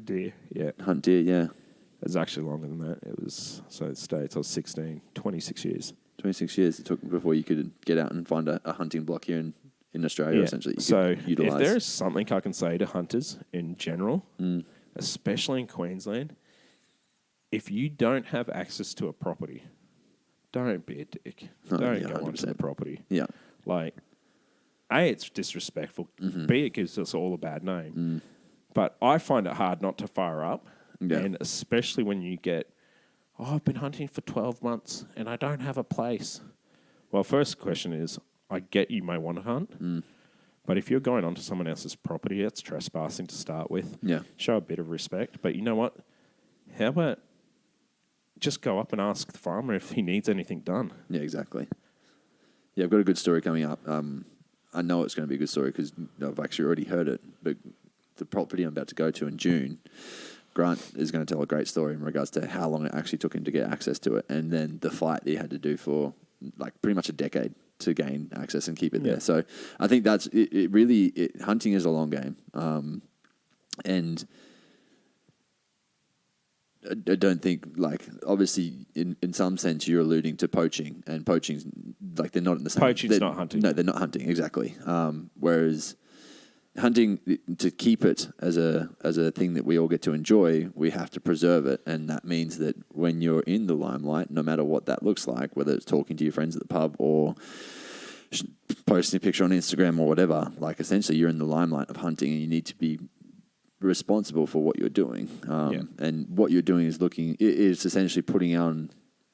Deer, yeah. Hunt deer, yeah. It was actually longer than that. It was, so the States, I was 16, 26 years. 26 years it took before you could get out and find a hunting block here in Australia, essentially. So if there is something I can say to hunters in general, especially in Queensland, if you don't have access to a property, don't be a dick. Don't go onto the property. Yeah. Like, A, it's disrespectful. B, it gives us all a bad name. But I find it hard not to fire up. Yeah. And especially when you get, I've been hunting for 12 months and I don't have a place. Well, first question is, I get you may want to hunt, but if you're going onto someone else's property, it's trespassing to start with. Yeah. Show a bit of respect. But you know what? How about just go up and ask the farmer if he needs anything done? Yeah, exactly. Yeah, I've got a good story coming up. I know it's going to be a good story because I've actually already heard it, but the property I'm about to go to in June, Grant is going to tell a great story in regards to how long it actually took him to get access to it, and then the fight that he had to do for like pretty much a decade to gain access and keep it there. So I think that's it. Really, hunting is a long game, and I don't think, like, obviously in some sense you're alluding to poaching, and poaching's like they're not in the same. Poaching's not hunting. No, they're not hunting, exactly. Whereas hunting, to keep it as a thing that we all get to enjoy, we have to preserve it, and that means that when you're in the limelight, no matter what that looks like, whether it's talking to your friends at the pub or posting a picture on Instagram or whatever, like essentially you're in the limelight of hunting, and you need to be responsible for what you're doing. And what you're doing is essentially putting on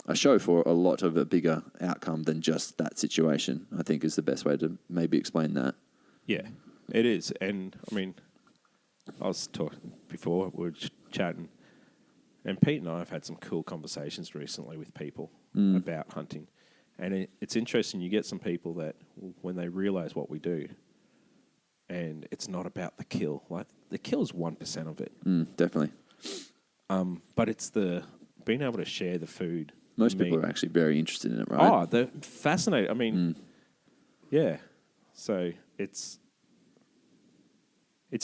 a show for a lot of a bigger outcome than just that situation, I think is the best way to maybe explain that. Yeah, it is. And I mean, I was talking before, we were chatting, and Pete and I have had some cool conversations recently with people about hunting. And it's interesting, you get some people that when they realize what we do, and it's not about the kill. Like, the kill is 1% of it. Definitely. But it's the being able to share the food. Most people are actually very interested in it, right? Oh, they're fascinated. I mean, yeah. So it's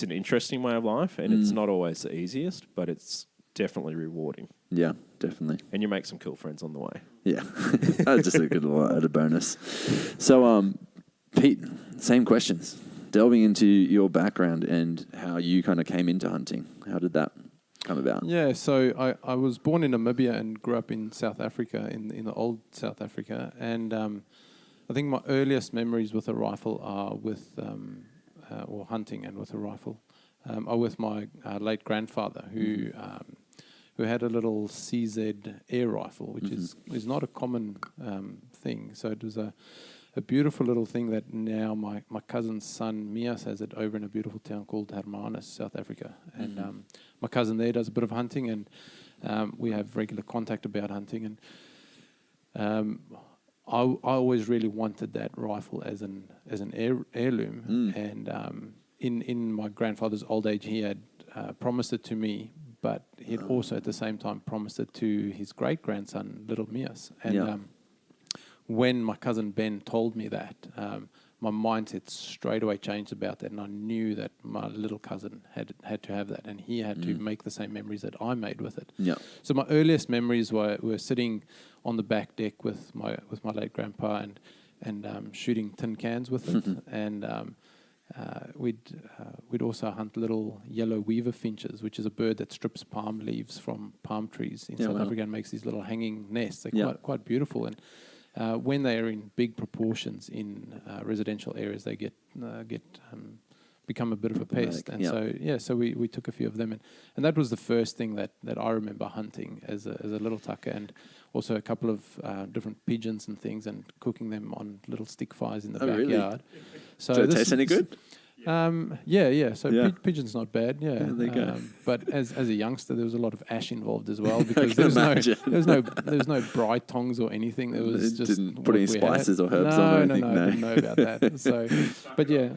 an interesting way of life, and it's not always the easiest, but it's definitely rewarding. Yeah, definitely. And you make some cool friends on the way. Yeah. That's just a good added bonus. So, Pete, same questions. Delving into your background and how you kind of came into hunting. How did that come about? Yeah, so I was born in Namibia and grew up in South Africa, in the old South Africa. And I think my earliest memories with a rifle are with, or hunting and with a rifle, are with my late grandfather who had a little CZ air rifle, which is not a common thing. So it was a beautiful little thing that now my cousin's son, Mias, has it over in a beautiful town called Hermanus, South Africa. And my cousin there does a bit of hunting, and we have regular contact about hunting. And I always really wanted that rifle as an heirloom. And in my grandfather's old age, he had promised it to me, but he had also at the same time promised it to his great grandson, little Mias. And when my cousin Ben told me that, my mindset straight away changed about that, and I knew that my little cousin had to have that, and he had to make the same memories that I made with it. Yeah. So my earliest memories were sitting on the back deck with my late grandpa and shooting tin cans with it, and we'd also hunt little yellow weaver finches, which is a bird that strips palm leaves from palm trees in South Africa and makes these little hanging nests. They're quite beautiful, and when they are in big proportions in residential areas, they become a bit of a pest. And so we took a few of them, and that was the first thing that I remember hunting as a little tucker, and also a couple of different pigeons and things, and cooking them on little stick fires in the backyard. Really? So Did it taste any good? So pigeon's not bad. Yeah, there you go. But as a youngster, there was a lot of ash involved as well, because can there was no bright tongs or anything. There was just didn't put any spices or herbs on or anything. No, I didn't know about that. So, but yeah.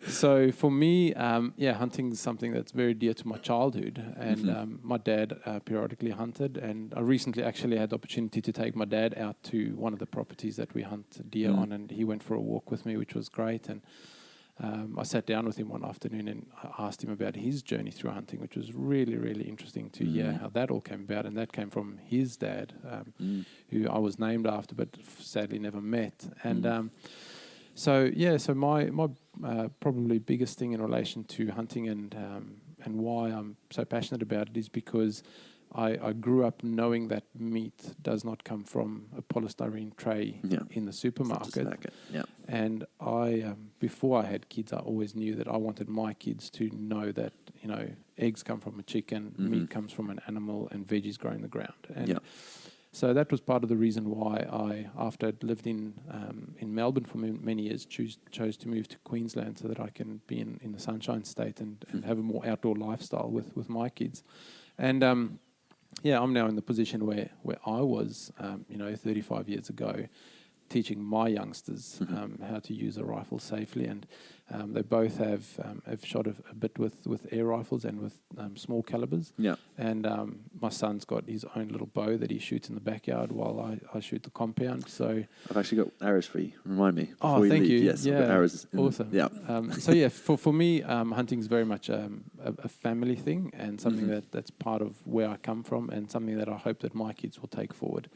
So for me, hunting's something that's very dear to my childhood, and my dad periodically hunted, and I recently actually had the opportunity to take my dad out to one of the properties that we hunt deer on, and he went for a walk with me, which was great. And I sat down with him one afternoon and I asked him about his journey through hunting, which was really, really interesting to hear how that all came about. And that came from his dad, who I was named after, but sadly never met. And so my probably biggest thing in relation to hunting and why I'm so passionate about it is because I grew up knowing that meat does not come from a polystyrene tray in the supermarket. And I, before I had kids, I always knew that I wanted my kids to know that, eggs come from a chicken, meat comes from an animal, and veggies grow in the ground. And so that was part of the reason why I, after I'd lived in Melbourne for many years, chose to move to Queensland so that I can be in the Sunshine State and have a more outdoor lifestyle with my kids. And I'm now in the position where I was, 35 years ago, teaching my youngsters how to use a rifle safely, and they both have shot a bit with air rifles and with small calibers. Yeah. And my son's got his own little bow that he shoots in the backyard while I shoot the compound. So I've actually got arrows for you. Remind me. Oh, thank you. Yes, I've got arrows. Awesome. For me, hunting is very much a family thing, and something that's part of where I come from, and something that I hope that my kids will take forward.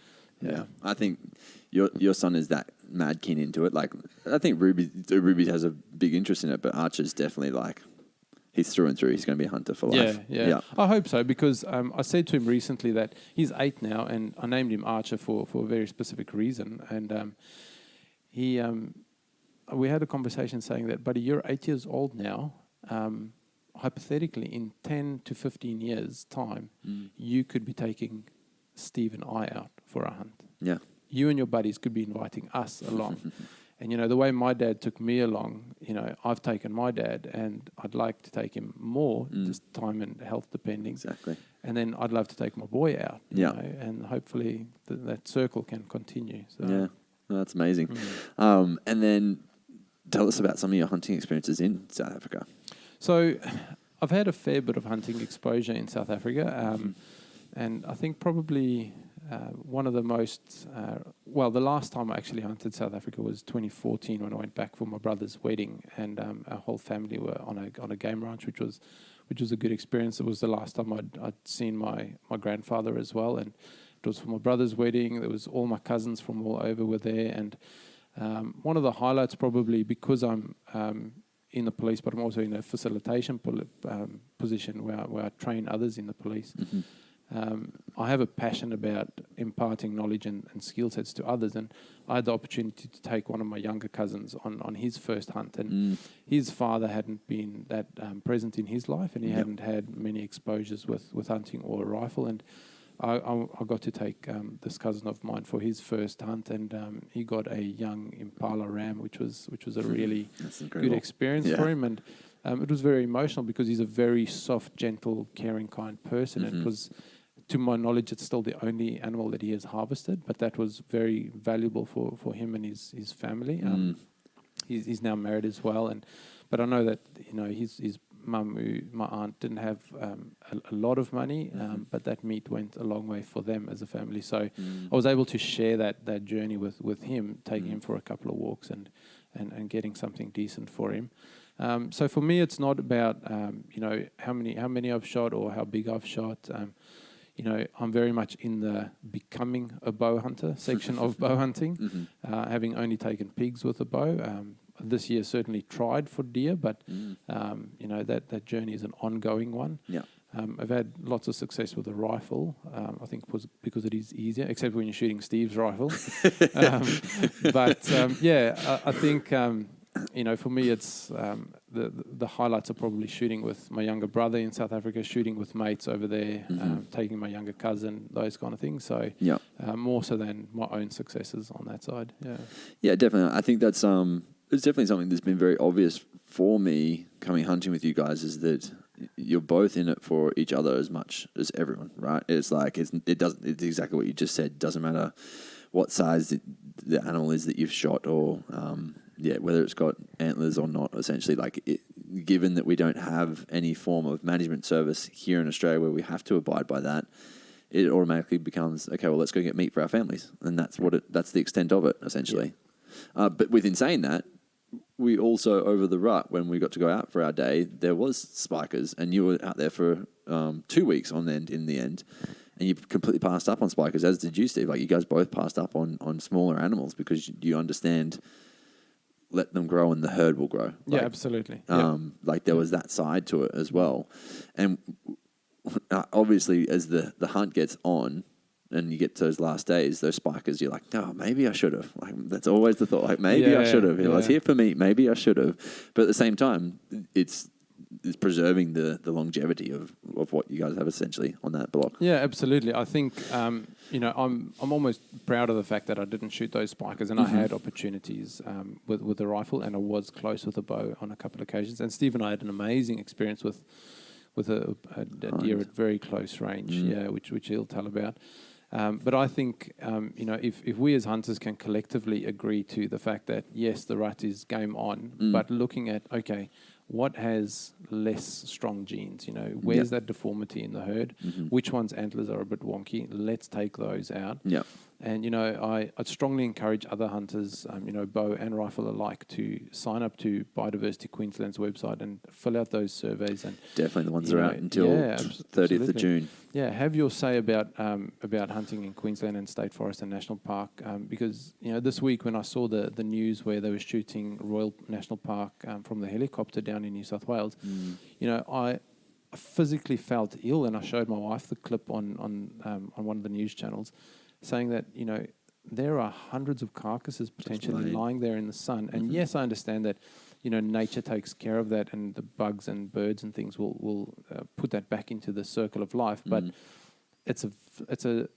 Yeah, I think your son is that mad keen into it. Like, I think Ruby has a big interest in it, but Archer's definitely he's through and through. He's going to be a hunter for life. Yeah. I hope so, because I said to him recently that he's 8 now, and I named him Archer for a very specific reason. And we had a conversation saying that, buddy, you're 8 years old now. Hypothetically, in 10 to 15 years' time, you could be taking Steve and I out for a hunt. Yeah. You and your buddies could be inviting us along. And, the way my dad took me along, I've taken my dad, and I'd like to take him more, just time and health depending. Exactly. And then I'd love to take my boy out, and hopefully that circle can continue. So. Yeah, that's amazing. And then tell us about some of your hunting experiences in South Africa. So I've had a fair bit of hunting exposure in South Africa. And I think probably one of the most, the last time I actually hunted South Africa was 2014 when I went back for my brother's wedding, and our whole family were on a game ranch, which was a good experience. It was the last time I'd seen my grandfather as well, and it was for my brother's wedding. There was all my cousins from all over were there, and one of the highlights probably, because I'm in the police, but I'm also in a facilitation position where I train others in the police. I have a passion about imparting knowledge and skill sets to others, and I had the opportunity to take one of my younger cousins on his first hunt, and his father hadn't been that present in his life, and he hadn't had many exposures with hunting or a rifle, and I got to take this cousin of mine for his first hunt, and he got a young Impala ram, which was a really good experience for him, and it was very emotional because he's a very soft, gentle, caring, kind person, and it was, to my knowledge, it's still the only animal that he has harvested, but that was very valuable for him and his family. He's now married as well, But I know that his mum, my aunt, didn't have a lot of money, but that meat went a long way for them as a family. So I was able to share that journey with him, taking him for a couple of walks and getting something decent for him. So for me, it's not about how many I've shot or how big I've shot. I'm very much in the becoming a bow hunter section of bow hunting, having only taken pigs with a bow. This year certainly tried for deer, but that journey is an ongoing one. Yeah. I've had lots of success with a rifle. I think because it is easier, except when you're shooting Steve's rifle. I think for me it's the highlights are probably shooting with my younger brother in South Africa, shooting with mates over there, taking my younger cousin, those kind of things. So more so than my own successes on that side. Yeah, definitely. I think that's it's definitely something that's been very obvious for me coming hunting with you guys, is that you're both in it for each other as much as everyone, right? It's like it's exactly what you just said. It doesn't matter what size the animal is that you've shot, or whether it's got antlers or not. Essentially, given that we don't have any form of management service here in Australia where we have to abide by that, it automatically becomes okay. Well, let's go get meat for our families, and that's the extent of it, essentially. Yeah. But within saying that, we also, over the rut, when we got to go out for our day, there was spikers, and you were out there for 2 weeks on end in the end, and you completely passed up on spikers, as did you, Steve. Like, you guys both passed up on smaller animals because you understand, let them grow and the herd will grow. Yeah, absolutely. There was that side to it as well. And obviously, as the hunt gets on, and you get to those last days, those spikers, you're like, oh, maybe I should have. Like, that's always the thought. Like, maybe I should have. I was here for meat. Maybe I should have. But at the same time, it's preserving the longevity of what you guys have essentially on that block. Yeah, absolutely. I think I'm almost proud of the fact that I didn't shoot those spikers, and I had opportunities with the rifle, and I was close with a bow on a couple of occasions. And Steve and I had an amazing experience with a deer at very close range, which he'll tell about. But I think, if we as hunters can collectively agree to the fact that, yes, the rut is game on, but looking at, okay, what has less strong genes? Where's that deformity in the herd? Which one's antlers are a bit wonky? Let's take those out. Yeah. And, I'd strongly encourage other hunters, bow and rifle alike, to sign up to Biodiversity Queensland's website and fill out those surveys. And definitely the ones that are out until 30th of June. Yeah, have your say about hunting in Queensland and State Forest and National Park. Because, this week when I saw the news where they were shooting Royal National Park from the helicopter down in New South Wales, I physically felt ill, and I showed my wife the clip on one of the news channels, saying that, there are hundreds of carcasses potentially lying there in the sun. And yes, I understand that, nature takes care of that, and the bugs and birds and things will put that back into the circle of life. But it's a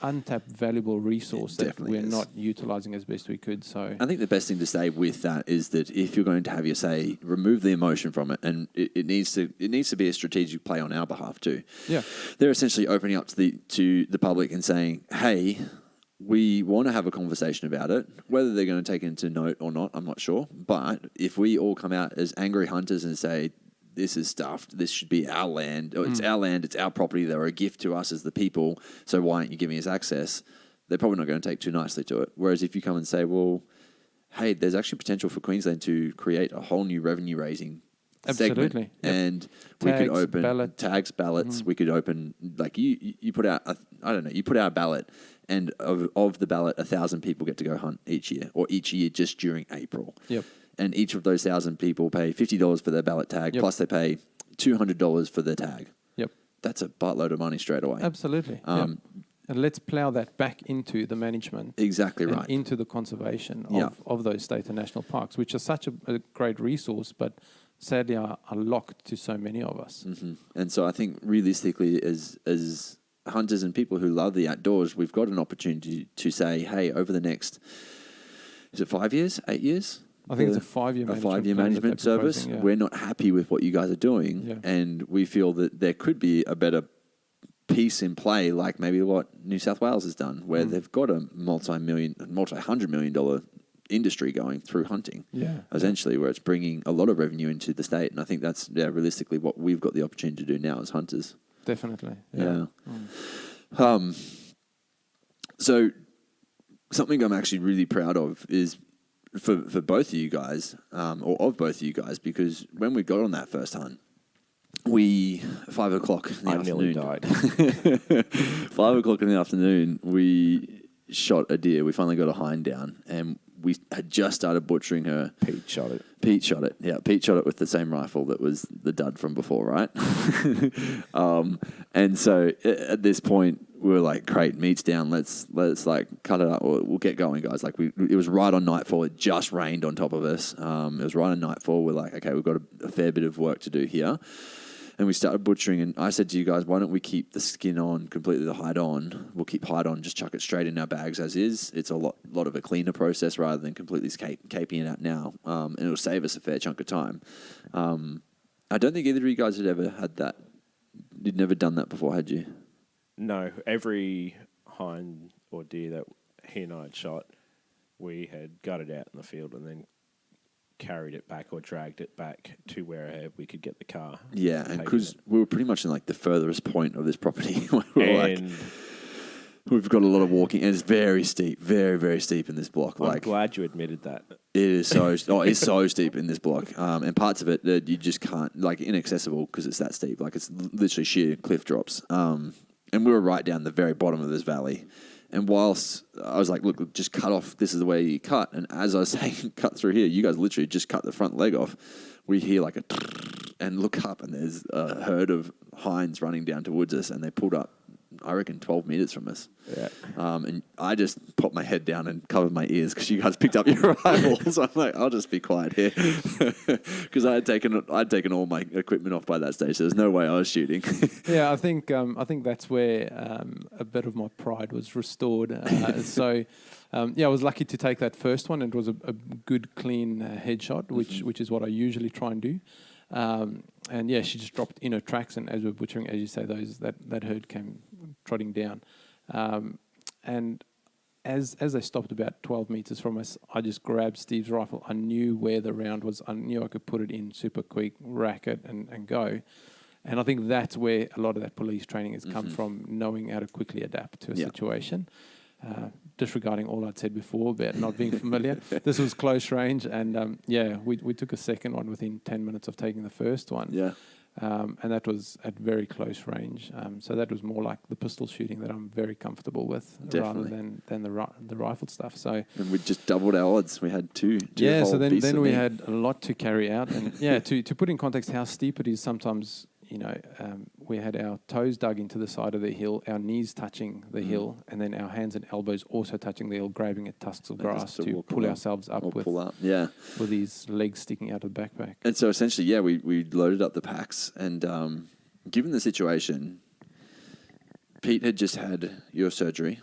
untapped valuable resource that we're not utilizing as best we could. So I think the best thing to say with that is that if you're going to have your say, remove the emotion from it, and it needs to be a strategic play on our behalf too. Yeah, they're essentially opening up to the public and saying, hey, we want to have a conversation about it. Whether they're going to take it into note or not, I'm not sure. But if we all come out as angry hunters and say, this is stuffed, this should be our land, or it's our land, it's our property, they're a gift to us as the people, so why aren't you giving us access? They're probably not going to take too nicely to it. Whereas if you come and say, well, hey, there's actually potential for Queensland to create a whole new revenue-raising segment. And we could open ballots. We could open, like you put out, you put out a ballot, and of the ballot, 1,000 people get to go hunt each year, or each year just during April. Yep. And each of those 1,000 people pay $50 for their ballot tag, plus they pay $200 for their tag. Yep. That's a buttload of money straight away. Absolutely. And let's plough that back into the management. Exactly right. Into the conservation of those state and national parks, which are such a great resource, but sadly are locked to so many of us. And so I think realistically, as hunters and people who love the outdoors, we've got an opportunity to say, hey, over the next, is it 5 years, 8 years? I think it's a 5-year management service. We're not happy with what you guys are doing, and we feel that there could be a better piece in play, like maybe what New South Wales has done, where they've got a multi-$100 million industry going through hunting. Yeah. Essentially, where it's bringing a lot of revenue into the state, and I think that's realistically what we've got the opportunity to do now as hunters. Definitely. Yeah. So something I'm actually really proud of is for both of you guys, or of both of you guys, because when we got on that first hunt, 5 o'clock in the I afternoon. nearly died. 5 o'clock in the afternoon, we shot a deer. We finally got a hind down, and we had just started butchering her. Pete shot it. Pete shot it. Yeah, Pete shot it with the same rifle that was the dud from before, right? And so at this point, we were like, "Great, meat's down. Let's like cut it up. We'll get going, guys." Like it was right on nightfall. It just rained on top of us. It was right on nightfall. We're like, "Okay, we've got a fair bit of work to do here." And we started butchering, and I said to you guys, why don't we keep the skin on, completely the hide on? We'll keep hide on, just chuck it straight in our bags as is. It's a lot of a cleaner process rather than completely caping it out now. And it'll save us a fair chunk of time. I don't think either of you guys had ever had that. You'd never done that before, had you? No, every hind or deer that he and I had shot, we had gutted out in the field and then carried it back or dragged it back to where we could get the car. Yeah, and because we were pretty much in like the furthest point of this property. We've got a lot of walking, and it's very steep, very, very steep in this block. I'm glad you admitted that. It is so it's so steep in this block, and parts of it that you just can't, like, inaccessible because it's that steep. Like, it's literally sheer cliff drops. And we were right down the very bottom of this valley. And whilst I was like, look, just cut off, this is the way you cut. And as I was saying, cut through here, you guys literally just cut the front leg off. We hear like a and look up, and there's a herd of hinds running down towards us, and they pulled up, I reckon, 12 meters from us. Yeah. And I just popped my head down and covered my ears because you guys picked up your rifle. So I'm like, I'll just be quiet here because I'd taken all my equipment off by that stage. So there's no way I was shooting. Yeah, I think that's where a bit of my pride was restored. I was lucky to take that first one, and it was a good, clean headshot, which is what I usually try and do. And yeah, she just dropped in her tracks, and as we're butchering, as you say, that herd came trotting down. And as they stopped about 12 meters from us, I just grabbed Steve's rifle. I knew where the round was. I knew I could put it in super quick, rack it, and go. And I think that's where a lot of that police training has come from, knowing how to quickly adapt to a situation. Disregarding all I'd said before about not being familiar. This was close range, and we took a second one within 10 minutes of taking the first one. Yeah. And that was at very close range. So that was more like the pistol shooting that I'm very comfortable with, Definitely. rather than the rifle stuff. So And we just doubled our odds. We had two yeah. whole So then beasts of we meat. had a lot to carry out, and to put in context how steep it is. Sometimes we had our toes dug into the side of the hill, our knees touching the hill, and then our hands and elbows also touching the hill, grabbing at tusks of grass to pull ourselves up with these legs sticking out of the backpack. And so essentially, we loaded up the packs, and given the situation, Pete had just had your surgery.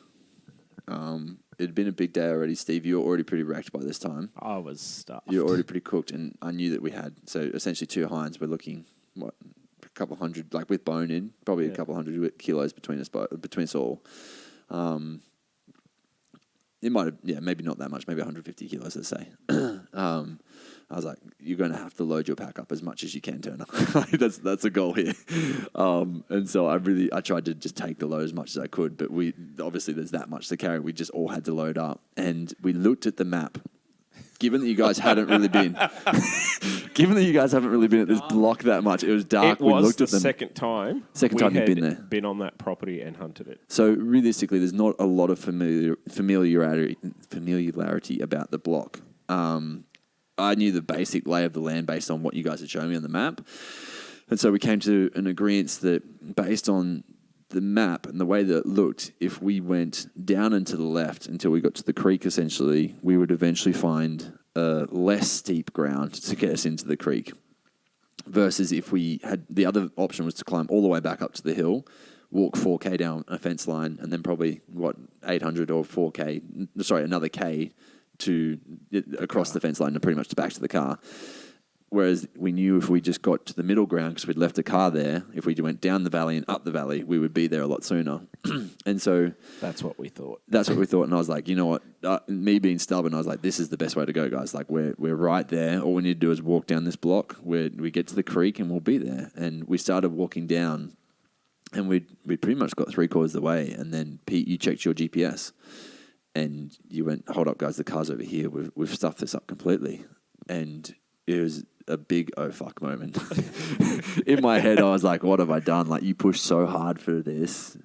It had been a big day already, Steve. You were already pretty wrecked by this time. I was stuffed. You were already pretty cooked, and I knew that we had. So essentially 2 hinds, we're looking, a couple hundred, like with bone in, probably a couple hundred kilos between us all. It might have, maybe not that much, maybe 150 kilos, let's say. I was like, you're going to have to load your pack up as much as you can, Turner. That's a goal here. And so I tried to just take the load as much as I could, but obviously there's that much to carry. We just all had to load up, and we looked at the map. Given that you guys hadn't really been, at this block that much, it was dark. It was we looked the at them. second time You've been there. Been on that property and hunted it. So realistically, there's not a lot of familiarity about the block. I knew the basic lay of the land based on what you guys had shown me on the map, and so we came to an agreement that based on the map and the way that it looked, if we went down and to the left until we got to the creek, essentially, we would eventually find less steep ground to get us into the creek. Versus if we had, the other option was to climb all the way back up to the hill, walk 4K down a fence line, and then probably 800 or 4K, another K to across the fence line and pretty much back to the car. Whereas we knew if we just got to the middle ground, because we'd left a car there, if we went down the valley and up the valley, we would be there a lot sooner. And so That's what we thought. that's what we thought. And I was like, you know what? Me being stubborn, I was like, this is the best way to go, guys. Like, we're right there. All we need to do is walk down this block. We get to the creek and we'll be there. And we started walking down, and we pretty much got 3/4 of the way. And then, Pete, you checked your GPS. And you went, hold up, guys, the car's over here. We've stuffed this up completely. And it was a big oh fuck moment. In my head, I was like, what have I done? Like, you pushed so hard for this.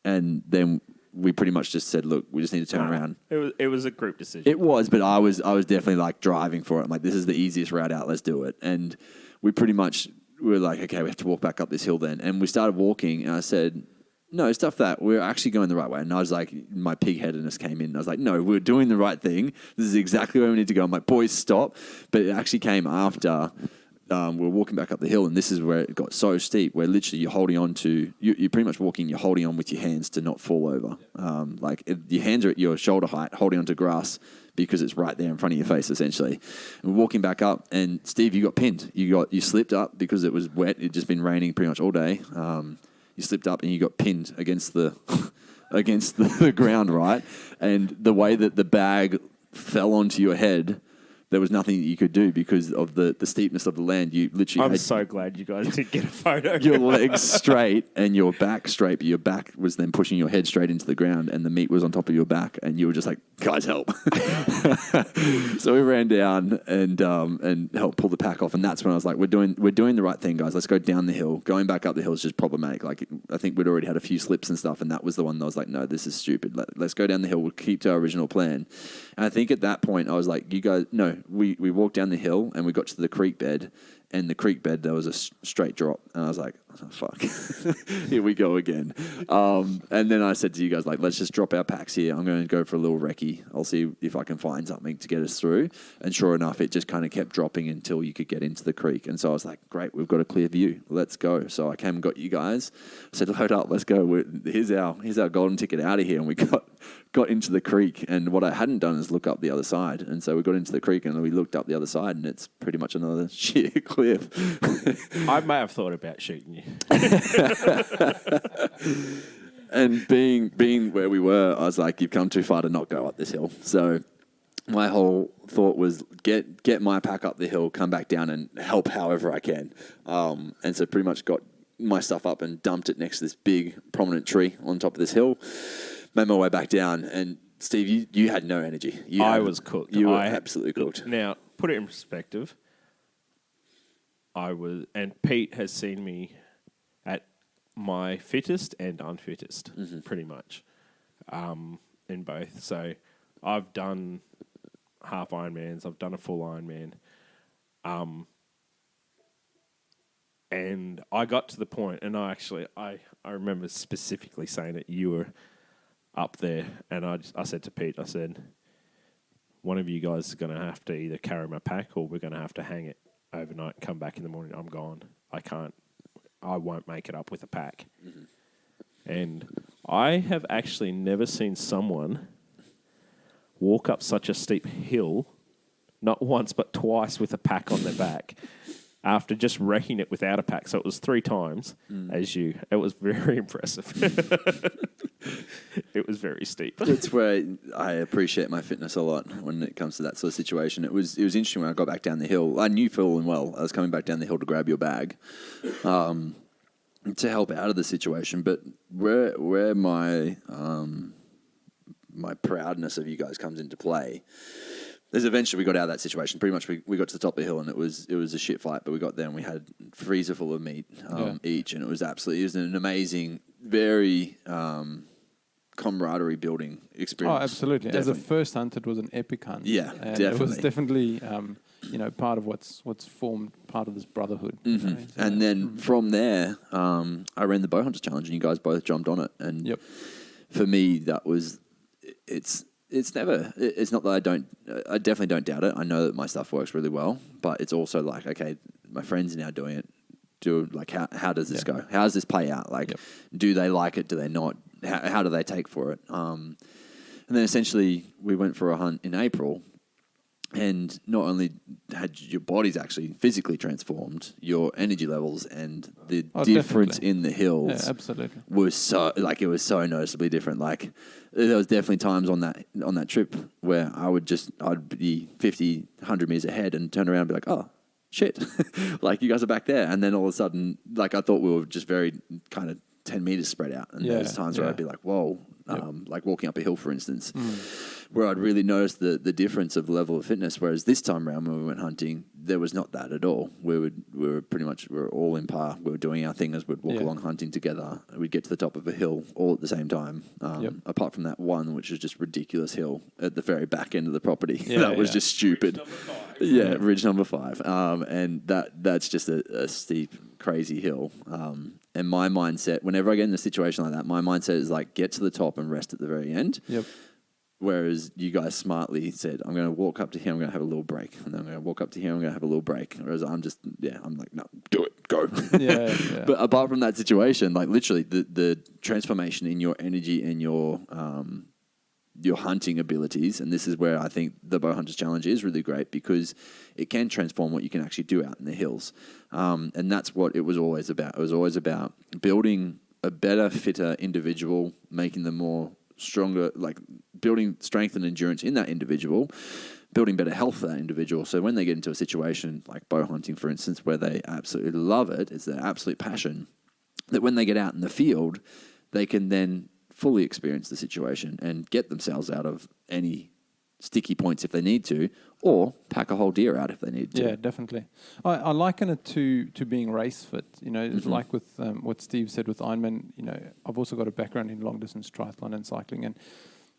And then we pretty much just said, look, we just need to turn around. It was a group decision. It was, but I was definitely like driving for it. I'm like, this is the easiest route out. Let's do it. And we pretty much were like, okay, we have to walk back up this hill then. And we started walking, and I said, no, stuff that. We're actually going the right way. And I was like, my pig-headedness came in. I was like, no, we're doing the right thing. This is exactly where we need to go. I'm like, boys, stop. But it actually came after we were walking back up the hill, and this is where it got so steep, where literally you're holding on to, you're pretty much walking, you're holding on with your hands to not fall over. Your hands are at your shoulder height, holding onto grass, because it's right there in front of your face, essentially. And we're walking back up, and Steve, you got pinned. You slipped up because it was wet. It'd just been raining pretty much all day. You slipped up and you got pinned against the ground, right? And the way that the bag fell onto your head, there was nothing that you could do because of the steepness of the land. You literally I'm so glad you guys did get a photo. Your legs straight and your back straight, but your back was then pushing your head straight into the ground, and the meat was on top of your back, and you were just like, guys, help. So we ran down and helped pull the pack off, and that's when I was like, we're doing the right thing, guys. Let's go down the hill. Going back up the hill is just problematic. Like, I think we'd already had a few slips and stuff, and that was the one that I was like, no, this is stupid. Let's go down the hill. We'll keep to our original plan. And I think at that point I was like, you guys, no. We walked down the hill and we got to the creek bed, and the creek bed, there was a straight drop, and I was like, oh, fuck, here we go again. And then I said to you guys, like, let's just drop our packs here. I'm going to go for a little recce. I'll see if I can find something to get us through. And sure enough, it just kind of kept dropping until you could get into the creek. And so I was like, great, we've got a clear view. Let's go. So I came and got you guys. I said, load up, let's go. Here's our golden ticket out of here. And we got into the creek. And what I hadn't done is look up the other side. And so we got into the creek and we looked up the other side, and it's pretty much another sheer cliff. I may have thought about shooting you. And being where we were, I was like, you've come too far to not go up this hill. So my whole thought was get my pack up the hill, come back down and help however I can. And so pretty much got my stuff up and dumped it next to this big prominent tree on top of this hill. Made my way back down, and Steve, you had no energy. I was cooked. You were absolutely cooked. Now, put it in perspective. And Pete has seen me at my fittest and unfittest, pretty much, in both. So I've done half Ironmans, I've done a full Ironman, and I got to the point, and I remember specifically saying that you were up there, and I said to Pete, I said, one of you guys is going to have to either carry my pack, or we're going to have to hang it overnight, come back in the morning. I'm gone. I won't make it up with a pack. Mm-hmm. And I have actually never seen someone walk up such a steep hill, not once but twice, with a pack on their back after just wrecking it without a pack. So it was 3 times It was very impressive. It was very steep. That's where I appreciate my fitness a lot when it comes to that sort of situation. It was interesting when I got back down the hill. I knew full and well I was coming back down the hill to grab your bag to help out of the situation. But where my my proudness of you guys comes into play is eventually we got out of that situation. Pretty much we got to the top of the hill, and it was a shit fight, but we got there and we had a freezer full of meat each, and it was an amazing, very camaraderie building experience. Oh, absolutely. Definitely. As a first hunt, it was an epic hunt. Yeah, and definitely. It was definitely part of what's formed part of this brotherhood. Mm-hmm. Right? And then from there, I ran the Bowhunters Challenge, and you guys both jumped on it. And for me, that was it's not that I definitely don't doubt it. I know that my stuff works really well, but it's also like, okay, my friends are now doing it. How does this go? How does this play out? Do they like it? Do they not? How do they take for it? And then essentially we went for a hunt in April, And not only had your bodies actually physically transformed, your energy levels and the difference definitely. in the hills Absolutely. was so, like, it was so noticeably different. Like, there was definitely times on that trip where I'd be 50, 100 meters ahead and turn around and be like, oh, shit, like, you guys are back there. And then all of a sudden, like, I thought we were just very kind of 10 meters spread out. And there was times where I'd be like, whoa, like walking up a hill, for instance, where I'd really notice the difference of level of fitness. Whereas this time around when we went hunting, there was not that at all. We were all in par. We were doing our thing as we'd walk along hunting together. We'd get to the top of a hill all at the same time. Apart from that one, which was just ridiculous hill at the very back end of the property. That was just stupid. Ridge number 5. And that's just a steep, crazy hill. And my mindset, whenever I get in a situation like that, my mindset is like, get to the top and rest at the very end. Yep. Whereas you guys smartly said, I'm going to walk up to here, I'm going to have a little break. And then I'm going to walk up to here, I'm going to have a little break. Whereas I'm like, no, do it, go. But apart from that situation, like literally the transformation in your energy and your hunting abilities, and this is where I think the Bowhunters Challenge is really great, because it can transform what you can actually do out in the hills. And that's what it was always about. It was always about building a better, fitter individual, making them more stronger, like building strength and endurance in that individual, building better health for that individual. So when they get into a situation like bow hunting, for instance, where they absolutely love it, it's their absolute passion, that when they get out in the field, they can then fully experience the situation and get themselves out of any sticky points if they need to, or pack a whole deer out if they need to. Yeah, definitely. I liken it to being race fit. You know, it's like with what Steve said with Ironman. You know, I've also got a background in long distance triathlon and cycling, and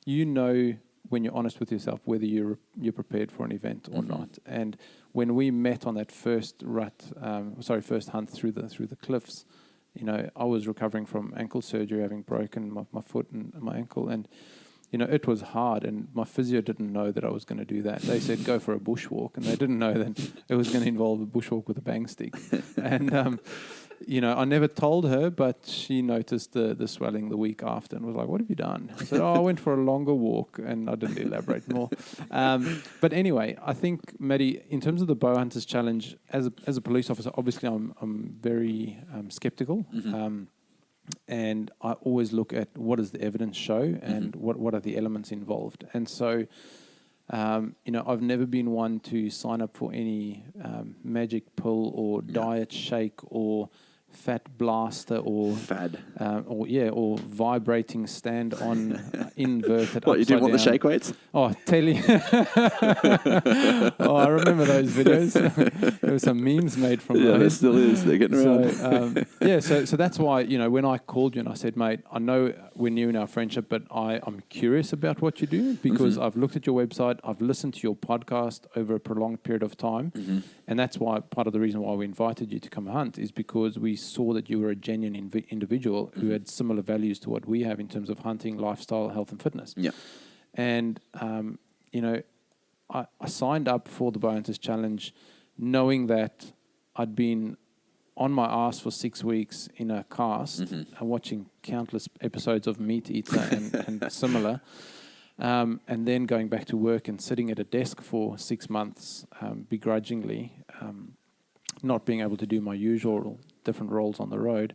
you know, when you're honest with yourself, whether you're prepared for an event or not. And when we met on that first hunt through the cliffs, you know, I was recovering from ankle surgery, having broken my foot and my ankle, and you know, it was hard, and my physio didn't know that I was going to do that. They said, go for a bushwalk, and they didn't know that it was going to involve a bushwalk with a bang stick. And, you know, I never told her, but she noticed the swelling the week after and was like, what have you done? I said, I went for a longer walk, and I didn't elaborate more. But anyway, I think, Matty, in terms of the Bowhunters Challenge, as a police officer, obviously I'm very skeptical. And I always look at what does the evidence show and what are the elements involved. And so, you know, I've never been one to sign up for any magic pill or diet shake or fat blaster or fad or vibrating stand on inverted. What, you didn't want down. the shake weights? Oh, tell you. Oh, I remember those videos. There were some memes made from those. There still is. They're getting around. So that's why, you know, when I called you and I said, mate, I know we're new in our friendship, but I'm curious about what you do, because I've looked at your website, I've listened to your podcast over a prolonged period of time, and that's why part of the reason why we invited you to come hunt is because we saw that you were a genuine individual who had similar values to what we have in terms of hunting, lifestyle, health and fitness. Yeah. And, you know, I signed up for the Bowhunters Challenge knowing that I'd been on my ass for 6 weeks in a cast and watching countless episodes of Meat Eater and similar, and then going back to work and sitting at a desk for 6 months begrudgingly, not being able to do my usual different roles on the road.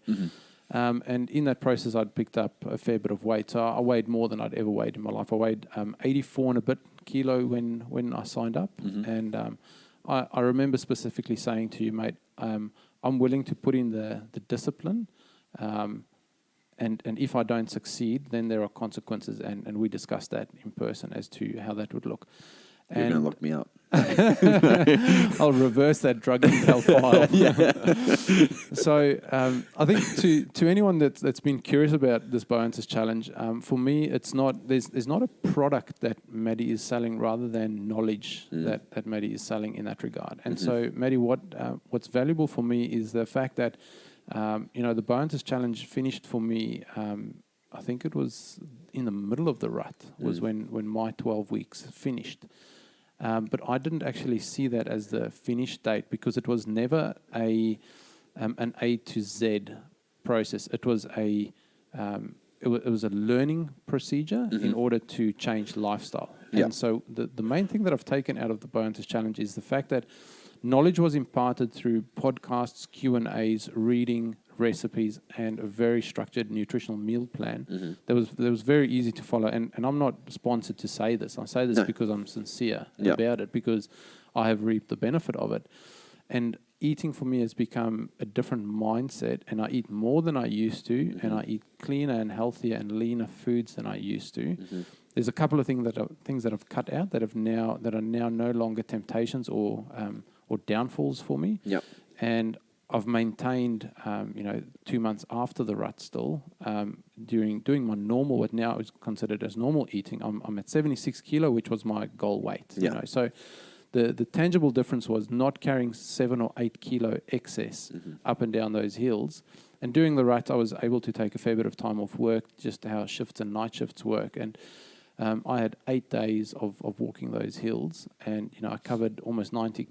And in that process, I'd picked up a fair bit of weight. So I weighed more than I'd ever weighed in my life. I weighed 84 and a bit kilo when I signed up. And I remember specifically saying to you, mate, I'm willing to put in the discipline. And if I don't succeed, then there are consequences. And we discussed that in person as to how that would look. You're going to lock me up. I'll reverse that drug intel file. So I think to anyone that's been curious about this Bowhunters Challenge, for me, it's not there's not a product that Matty is selling rather than knowledge that Matty is selling in that regard. And so, Matty, what's valuable for me is the fact that you know, the Bowhunters Challenge finished for me. I think it was in the middle of the rut was when my 12 weeks finished. But I didn't actually see that as the finish date, because it was never an A to Z process. It was it was a learning procedure in order to change lifestyle. Yeah. And so the main thing that I've taken out of the Bowhunters Challenge is the fact that knowledge was imparted through podcasts, Q&As, reading, recipes, and a very structured nutritional meal plan that was very easy to follow. And I'm not sponsored to say this. I say this because I'm sincere about it, because I have reaped the benefit of it. And eating for me has become a different mindset, and I eat more than I used to, and I eat cleaner and healthier and leaner foods than I used to. There's a couple of things that I've cut out that are now no longer temptations or downfalls for me. Yep. And I've maintained, 2 months after the rut still, doing my normal, what now is considered as normal eating. I'm at 76 kilo, which was my goal weight. Yeah. So the tangible difference was not carrying 7 or 8 kilo excess up and down those hills. And during the rut, I was able to take a fair bit of time off work, just how shifts and night shifts work. And I had 8 days of walking those hills, and I covered almost 90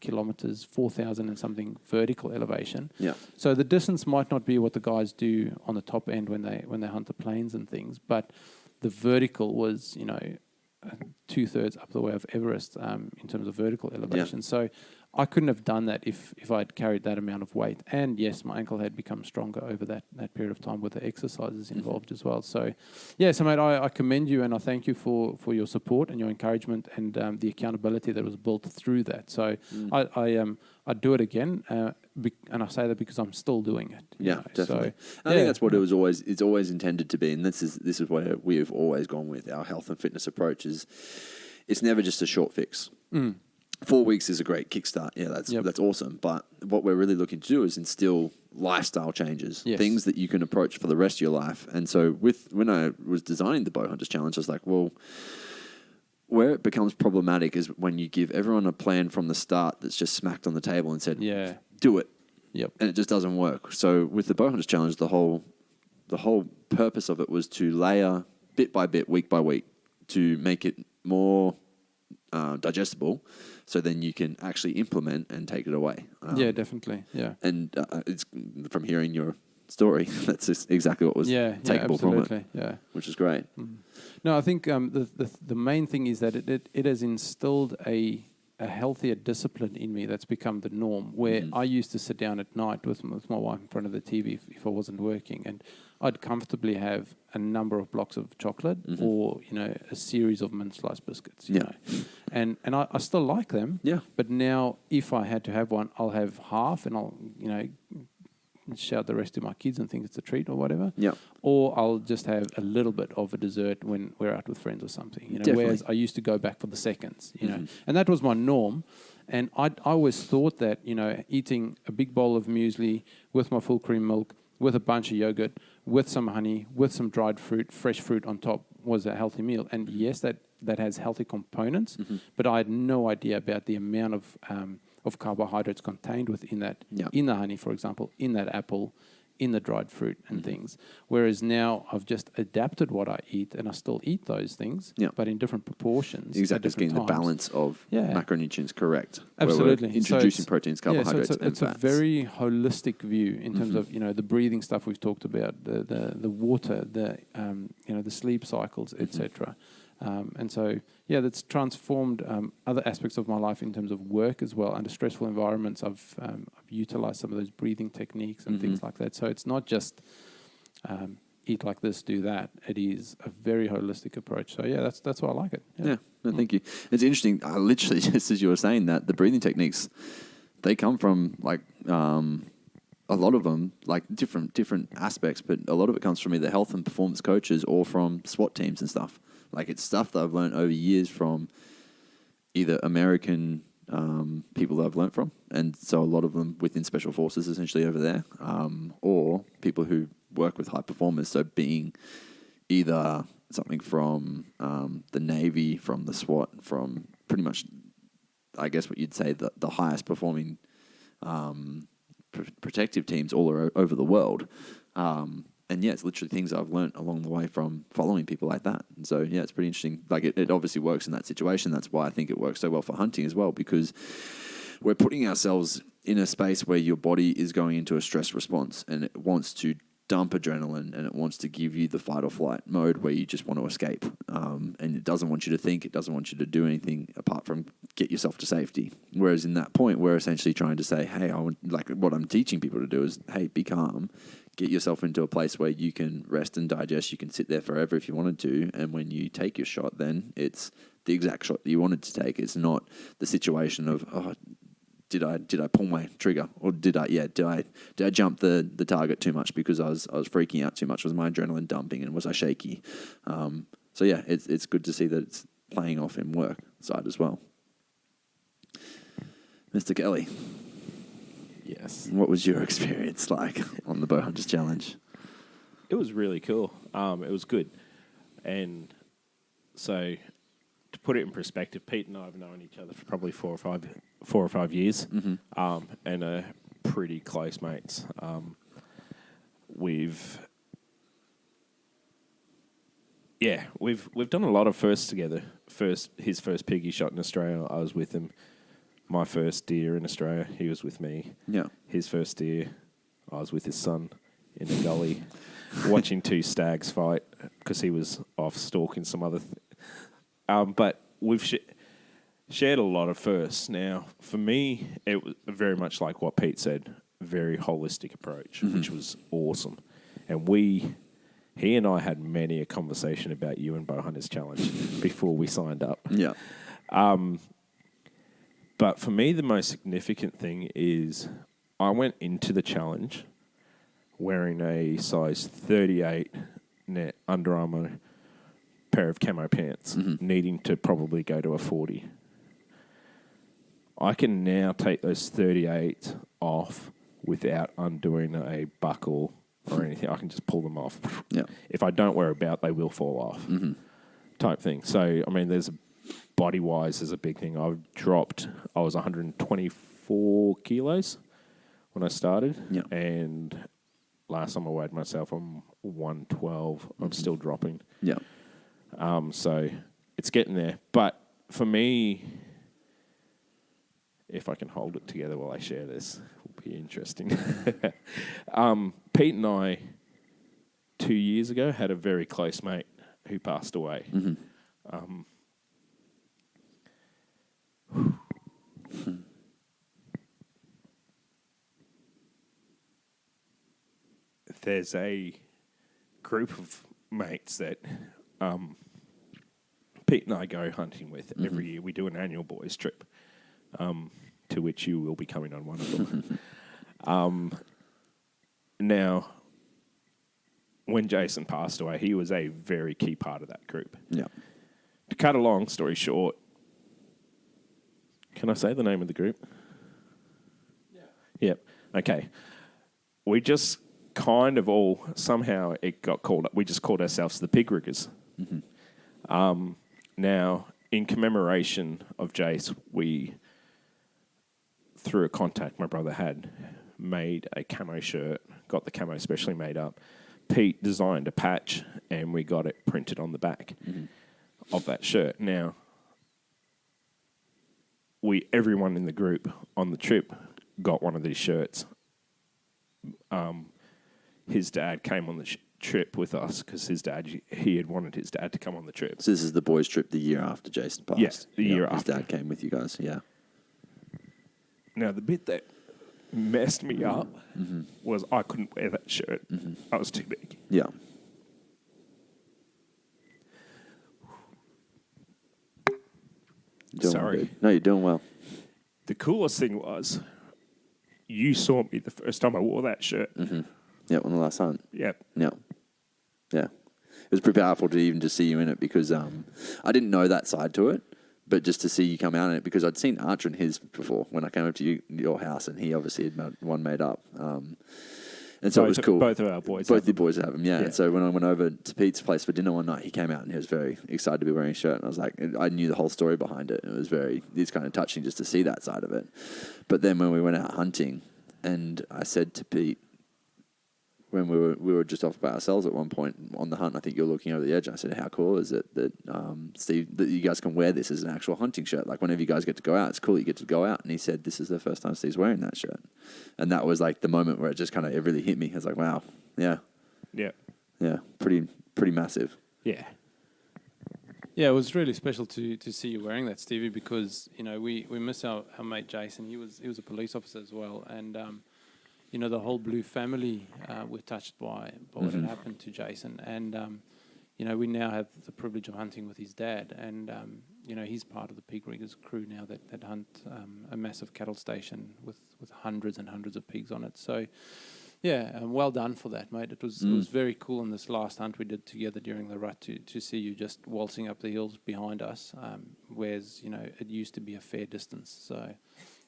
kilometers, 4,000 and something vertical elevation. Yeah. So the distance might not be what the guys do on the top end when they hunt the plains and things, but the vertical was 2/3 up the way of Everest in terms of vertical elevation. So I couldn't have done that if I had carried that amount of weight. And yes, my ankle had become stronger over that period of time with the exercises involved as well. So, so mate, I commend you and I thank you for your support and your encouragement and the accountability that was built through that. So I do it again, and I say that because I'm still doing it. Yeah, definitely. So, I think that's what it's always intended to be, and this is where we have always gone with our health and fitness approach. It's never just a short fix. 4 weeks is a great kickstart. Yeah, that's awesome. But what we're really looking to do is instill lifestyle changes, things that you can approach for the rest of your life. And so when I was designing the Bowhunters Challenge, I was like, well, where it becomes problematic is when you give everyone a plan from the start that's just smacked on the table and said, do it. Yep. And it just doesn't work. So with the Bowhunters Challenge, the whole purpose of it was to layer bit by bit, week by week, to make it more digestible, so then you can actually implement and take it away. Definitely. Yeah. And it's from hearing your story, that's just exactly what was takeable from it. Yeah. Which is great. No, I think the main thing is that it has instilled a healthier discipline in me that's become the norm, where I used to sit down at night with my wife in front of the TV if I wasn't working, and I'd comfortably have a number of blocks of chocolate or, a series of mint sliced biscuits, you know. And I still like them. Yeah. But now if I had to have one, I'll have half and I'll, shout the rest to my kids and think it's a treat or whatever. Yeah. Or I'll just have a little bit of a dessert when we're out with friends or something, whereas I used to go back for the seconds, and that was my norm. And I always thought that, eating a big bowl of muesli with my full cream milk, with a bunch of yogurt, with some honey, with some dried fruit, fresh fruit on top was a healthy meal. And yes, that has healthy components, but I had no idea about the amount of carbohydrates contained within that, in the honey, for example, in that apple, in the dried fruit and things. Whereas now I've just adapted what I eat, and I still eat those things, but in different proportions. Exactly, it's getting the balance of macronutrients correct. Absolutely. Introducing proteins, carbohydrates, and fats. It's a very holistic view in terms of, the breathing stuff we've talked about, the water, the sleep cycles, etc. And so, that's transformed other aspects of my life in terms of work as well. Under stressful environments, I've utilized some of those breathing techniques and things like that. So it's not just eat like this, do that. It is a very holistic approach. So, that's why I like it. No, thank you. It's interesting. Literally, just as you were saying that, the breathing techniques, they come from a lot of them, like different aspects, but a lot of it comes from either health and performance coaches or from SWAT teams and stuff. Like, it's stuff that I've learned over years from either American people that I've learned from, and so a lot of them within special forces essentially over there, or people who work with high performers, so being either something from the Navy, from the SWAT, from pretty much, I guess what you'd say, the highest performing protective teams all over the world. And it's literally things I've learned along the way from following people like that. And so, it's pretty interesting. Like, it obviously works in that situation. That's why I think it works so well for hunting as well, because we're putting ourselves in a space where your body is going into a stress response and it wants to dump adrenaline, and it wants to give you the fight or flight mode where you just want to escape. And it doesn't want you to think, it doesn't want you to do anything apart from get yourself to safety. Whereas in that point, we're essentially trying to say, hey, like what I'm teaching people to do is, hey, be calm, get yourself into a place where you can rest and digest. You can sit there forever if you wanted to. And when you take your shot, then it's the exact shot that you wanted to take. It's not the situation of, oh, did I pull my trigger, or did I jump the target too much because I was freaking out too much? Was my adrenaline dumping, and was I shaky? So yeah, it's good to see that it's playing off in work side as well. Mr. Kelly, Yes. what was your experience like on the Bowhunters Challenge? It was really cool. It was good. And so, to put it in perspective, Pete and I have known each other for probably 4 or 5 years, and are pretty close mates. We've done a lot of firsts together. His first pig he shot in Australia, I was with him. My first deer in Australia, he was with me. Yeah. His first deer, I was with his son in the gully, watching 2 stags fight because he was off stalking some other. But we've shared a lot of firsts. Now, for me, it was very much like what Pete said, very holistic approach, which was awesome. And he and I had many a conversation about you and Bowhunters Challenge before we signed up. Yeah. But for me, the most significant thing is I went into the challenge wearing a size 38 net Under Armour pair of camo pants, needing to probably go to a 40. I can now take those 38 off without undoing a buckle or anything. I can just pull them off. Yeah. If I don't wear a belt, they will fall off, type thing. So, I mean, body-wise is a big thing. I was 124 kilos when I started, and last time I weighed myself, I'm 112. I'm still dropping. Yeah. So it's getting there. But for me, if I can hold it together while I share this, it will be interesting. Pete and I, 2 years ago, had a very close mate who passed away. There's a group of mates that Pete and I go hunting with every year. We do an annual boys trip, to which you will be coming on one of them. Now, when Jason passed away, he was a very key part of that group. Yeah. To cut a long story short, can I say the name of the group? Yeah. Yep. Okay. We just kind of all, somehow it got called up. We just called ourselves the Pig Riggers. Now, in commemoration of Jace, we, through a contact my brother had, made a camo shirt, got the camo specially made up. Pete designed a patch, and we got it printed on the back of that shirt. Now, everyone in the group on the trip got one of these shirts. His dad came on the trip with us because he had wanted his dad to come on the trip. So this is the boys' trip the year after Jason passed. Yes, the year after. His dad came with you guys, yeah. Now, the bit that messed me up was I couldn't wear that shirt. I was too big. Yeah. Sorry. Well, no, you're doing well. The coolest thing was you saw me the first time I wore that shirt. Yeah, on the last hunt. Yep. Yeah. Yeah. It was pretty powerful to even just see you in it because I didn't know that side to it, but just to see you come out in it because I'd seen Archer in his before when I came up to your house and he obviously had one made up. And so it was cool. Both of our boys. Both the boys have them, yeah. And so when I went over to Pete's place for dinner one night, he came out and he was very excited to be wearing a shirt. And I was like, I knew the whole story behind it. And it's kind of touching just to see that side of it. But then when we went out hunting, and I said to Pete, when we were just off by ourselves at one point on the hunt, I think you're looking over the edge. And I said, how cool is it that Steve, that you guys can wear this as an actual hunting shirt? Like whenever you guys get to go out, it's cool you get to go out. And he said, this is the first time Steve's wearing that shirt. And that was like the moment where it just kind of, it really hit me. I was like, wow, yeah, Yeah. Yeah, pretty massive. Yeah. Yeah, it was really special to see you wearing that, Stevie, because we miss our mate Jason. He was a police officer as well, and the whole Blue family were touched by what had happened to Jason, and we now have the privilege of hunting with his dad, and he's part of the Pig Riggers crew now that hunt a massive cattle station with hundreds and hundreds of pigs on it. So. Yeah, well done for that, mate. It was very cool in this last hunt we did together during the rut to see you just waltzing up the hills behind us, whereas it used to be a fair distance. So,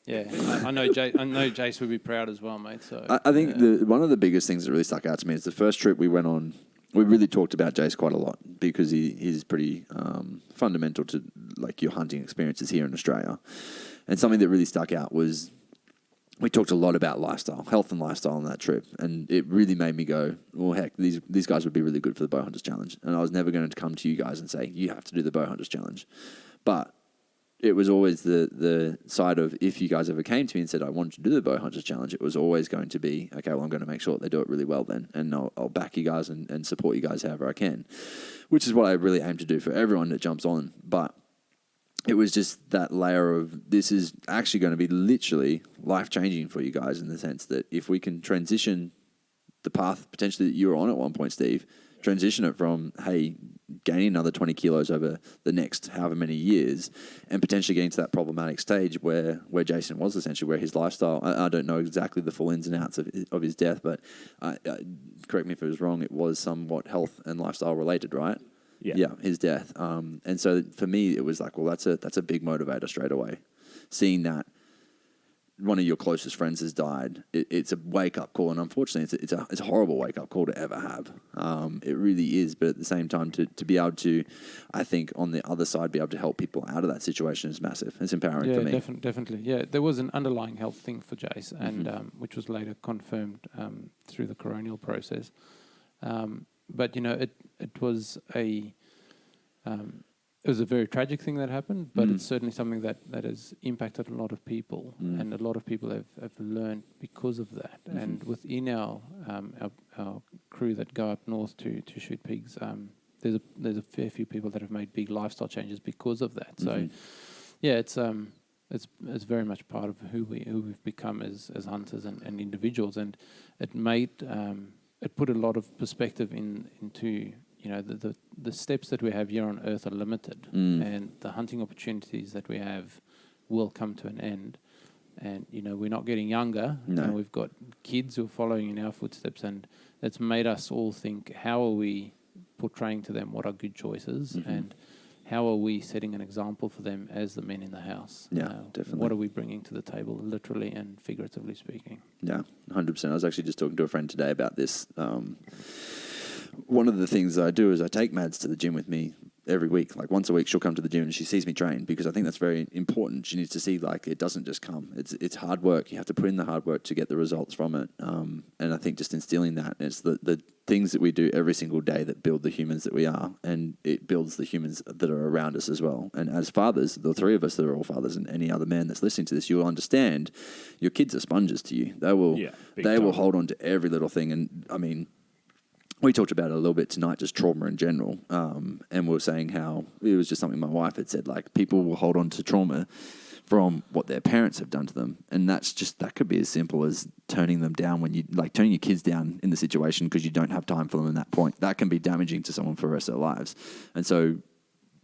yeah, I know Jace would be proud as well, mate. So I think one of the biggest things that really stuck out to me is the first trip we went on. We really talked about Jace quite a lot because he's pretty fundamental to like your hunting experiences here in Australia, and something that really stuck out was. We talked a lot about lifestyle, health and lifestyle on that trip, and it really made me go, well, heck, these guys would be really good for the Bowhunters Challenge. And I was never going to come to you guys and say, you have to do the Bowhunters Challenge. But it was always the side of, if you guys ever came to me and said, I want to do the Bowhunters Challenge, it was always going to be, okay, well, I'm going to make sure that they do it really well then, and I'll back you guys and support you guys however I can, which is what I really aim to do for everyone that jumps on. But it was just that layer of this is actually going to be literally life-changing for you guys in the sense that if we can transition the path potentially that you were on at one point, Steve, transition it from, hey, gaining another 20 kilos over the next however many years and potentially getting to that problematic stage where Jason was essentially, where his lifestyle, I don't know exactly the full ins and outs of his death, but correct me if it was wrong, it was somewhat health and lifestyle related, right? Yeah, his death. And so for me, it was like, well, that's a big motivator straight away. Seeing that one of your closest friends has died, it's a wake-up call, and unfortunately, it's a horrible wake-up call to ever have. It really is, but at the same time, to be able to, I think, on the other side, be able to help people out of that situation is massive. It's empowering for me. Yeah, definitely. Yeah, there was an underlying health thing for Jace, and which was later confirmed through the coronial process. But it was a very tragic thing that happened, but it's certainly something that has impacted a lot of people, and a lot of people have learned because of that. And within our crew that go up north to shoot pigs, there's a fair few people that have made big lifestyle changes because of that. So, yeah, it's very much part of who we've become as hunters and individuals, and it made it put a lot of perspective into the steps that we have here on Earth are limited, and the hunting opportunities that we have will come to an end. And we're not getting younger, and we've got kids who are following in our footsteps, and it's made us all think: how are we portraying to them what are good choices, and how are we setting an example for them as the men in the house? Yeah, definitely. What are we bringing to the table, literally and figuratively speaking? Yeah, 100%. I was actually just talking to a friend today about this. One of the things that I do is I take Mads to the gym with me every week. Like once a week, she'll come to the gym and she sees me train because I think that's very important. She needs to see like it doesn't just come. It's hard work. You have to put in the hard work to get the results from it. And I think just instilling that, it's the things that we do every single day that build the humans that we are, and it builds the humans that are around us as well. And as fathers, the three of us that are all fathers, and any other man that's listening to this, you'll understand your kids are sponges to you. They will hold on to every little thing. And I mean, we talked about it a little bit tonight, just trauma in general. And we were saying how it was just something my wife had said, like people will hold on to trauma from what their parents have done to them. And that could be as simple as turning them down turning your kids down in the situation because you don't have time for them at that point. That can be damaging to someone for the rest of their lives. And so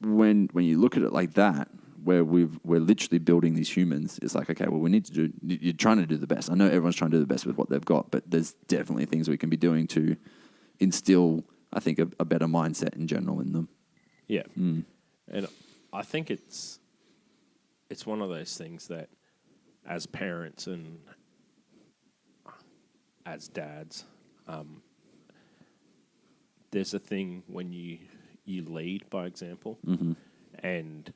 when you look at it like that, where we're literally building these humans, it's like, okay, well, you're trying to do the best. I know everyone's trying to do the best with what they've got, but there's definitely things we can be doing to instill, I think, a better mindset in general in them. Yeah. And I think it's one of those things that as parents and as dads, there's a thing when you lead by example, and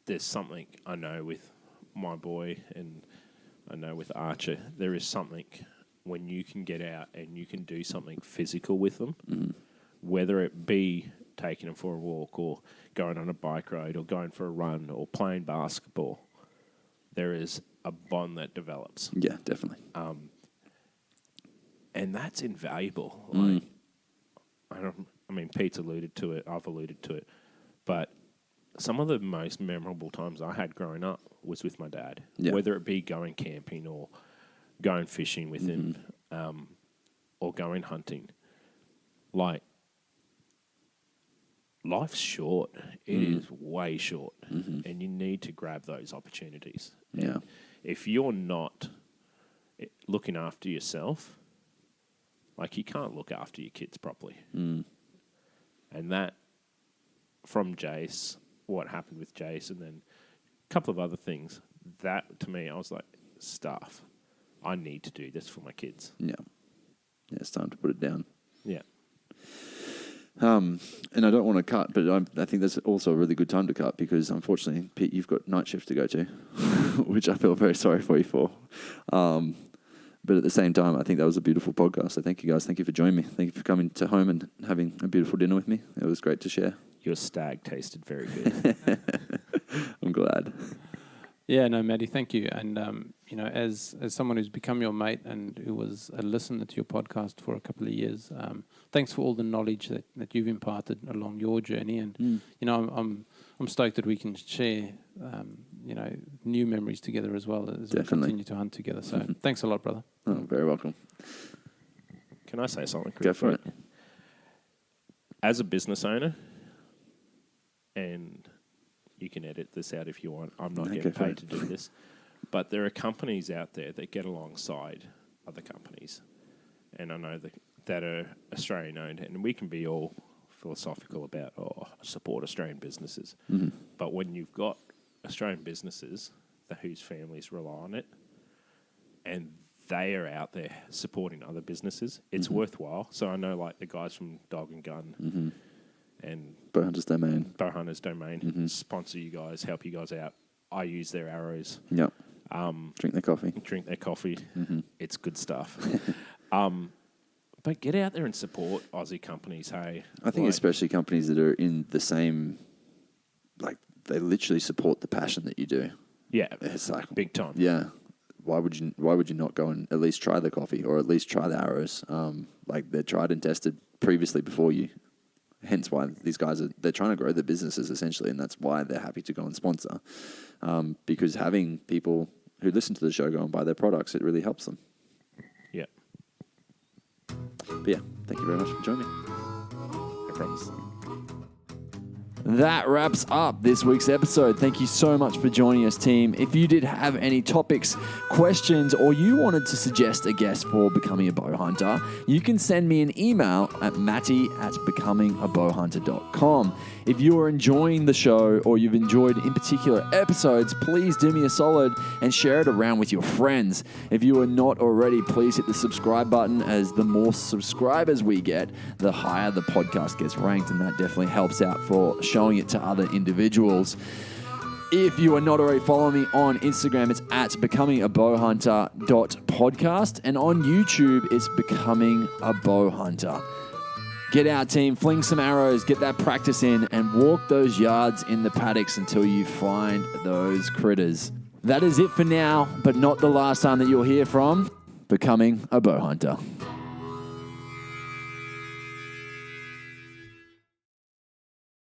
there's something I know with my boy and I know with Archer, there is something when you can get out and you can do something physical with them, whether it be taking them for a walk or going on a bike ride or going for a run or playing basketball, there is a bond that develops. Yeah, definitely. And that's invaluable. Pete's alluded to it, I've alluded to it, but some of the most memorable times I had growing up was with my dad, whether it be going camping or going fishing with him, or going hunting. Like, life's short. It is way short, and you need to grab those opportunities. Yeah. And if you're not looking after yourself, like, you can't look after your kids properly. And that, from Jace, what happened with Jace, and then a couple of other things, that, to me, I was like, stuff. I need to do this for my kids. Yeah. Yeah, it's time to put it down. Yeah. And I don't want to cut, but I think that's also a really good time to cut because, unfortunately, Pete, you've got night shift to go to, which I feel very sorry for you for. But at the same time, I think that was a beautiful podcast. So thank you guys. Thank you for joining me. Thank you for coming to home and having a beautiful dinner with me. It was great to share. Your stag tasted very good. I'm glad. Yeah, no, Matty, thank you. And, as someone who's become your mate and who was a listener to your podcast for a couple of years, thanks for all the knowledge that you've imparted along your journey. And, I'm stoked that we can share, new memories together as well as we continue to hunt together. So thanks a lot, brother. Oh, very welcome. Can I say something quick? Go for it. As a business owner, and you can edit this out if you want. I'm not getting paid to do this. But there are companies out there that get alongside other companies. And I know that are Australian owned. And we can be all philosophical about, support Australian businesses. But when you've got Australian businesses whose families rely on it, and they are out there supporting other businesses, it's worthwhile. So I know, like, the guys from Dog and Gun and Bowhunters Domain sponsor you guys, help you guys out. I use their arrows. Yep. Drink their coffee. It's good stuff. But get out there and support Aussie companies, hey. I think especially companies that are in the same, like, they literally support the passion that you do. Yeah, it's like big time. Yeah. Why would you not go and at least try the coffee or at least try the arrows? Like, they're tried and tested previously before you. Hence why these guys they're trying to grow their businesses essentially, and that's why they're happy to go and sponsor. Because having people who listen to the show go and buy their products, it really helps them. Yeah. But yeah, thank you very much for joining me. No problems. That wraps up this week's episode. Thank you so much for joining us, team. If you did have any topics, questions, or you wanted to suggest a guest for Becoming a Bowhunter, you can send me an email at matty@becomingabowhunter.com. If you are enjoying the show or you've enjoyed in particular episodes, please do me a solid and share it around with your friends. If you are not already, please hit the subscribe button, as the more subscribers we get, the higher the podcast gets ranked, and that definitely helps out for showing it to other individuals. If you are not already following me on Instagram, it's at becomingabowhunter.podcast, and on YouTube, it's Becoming a Bowhunter. Get out, team, fling some arrows, get that practice in, and walk those yards in the paddocks until you find those critters. That is it for now, but not the last time that you'll hear from Becoming a Bowhunter.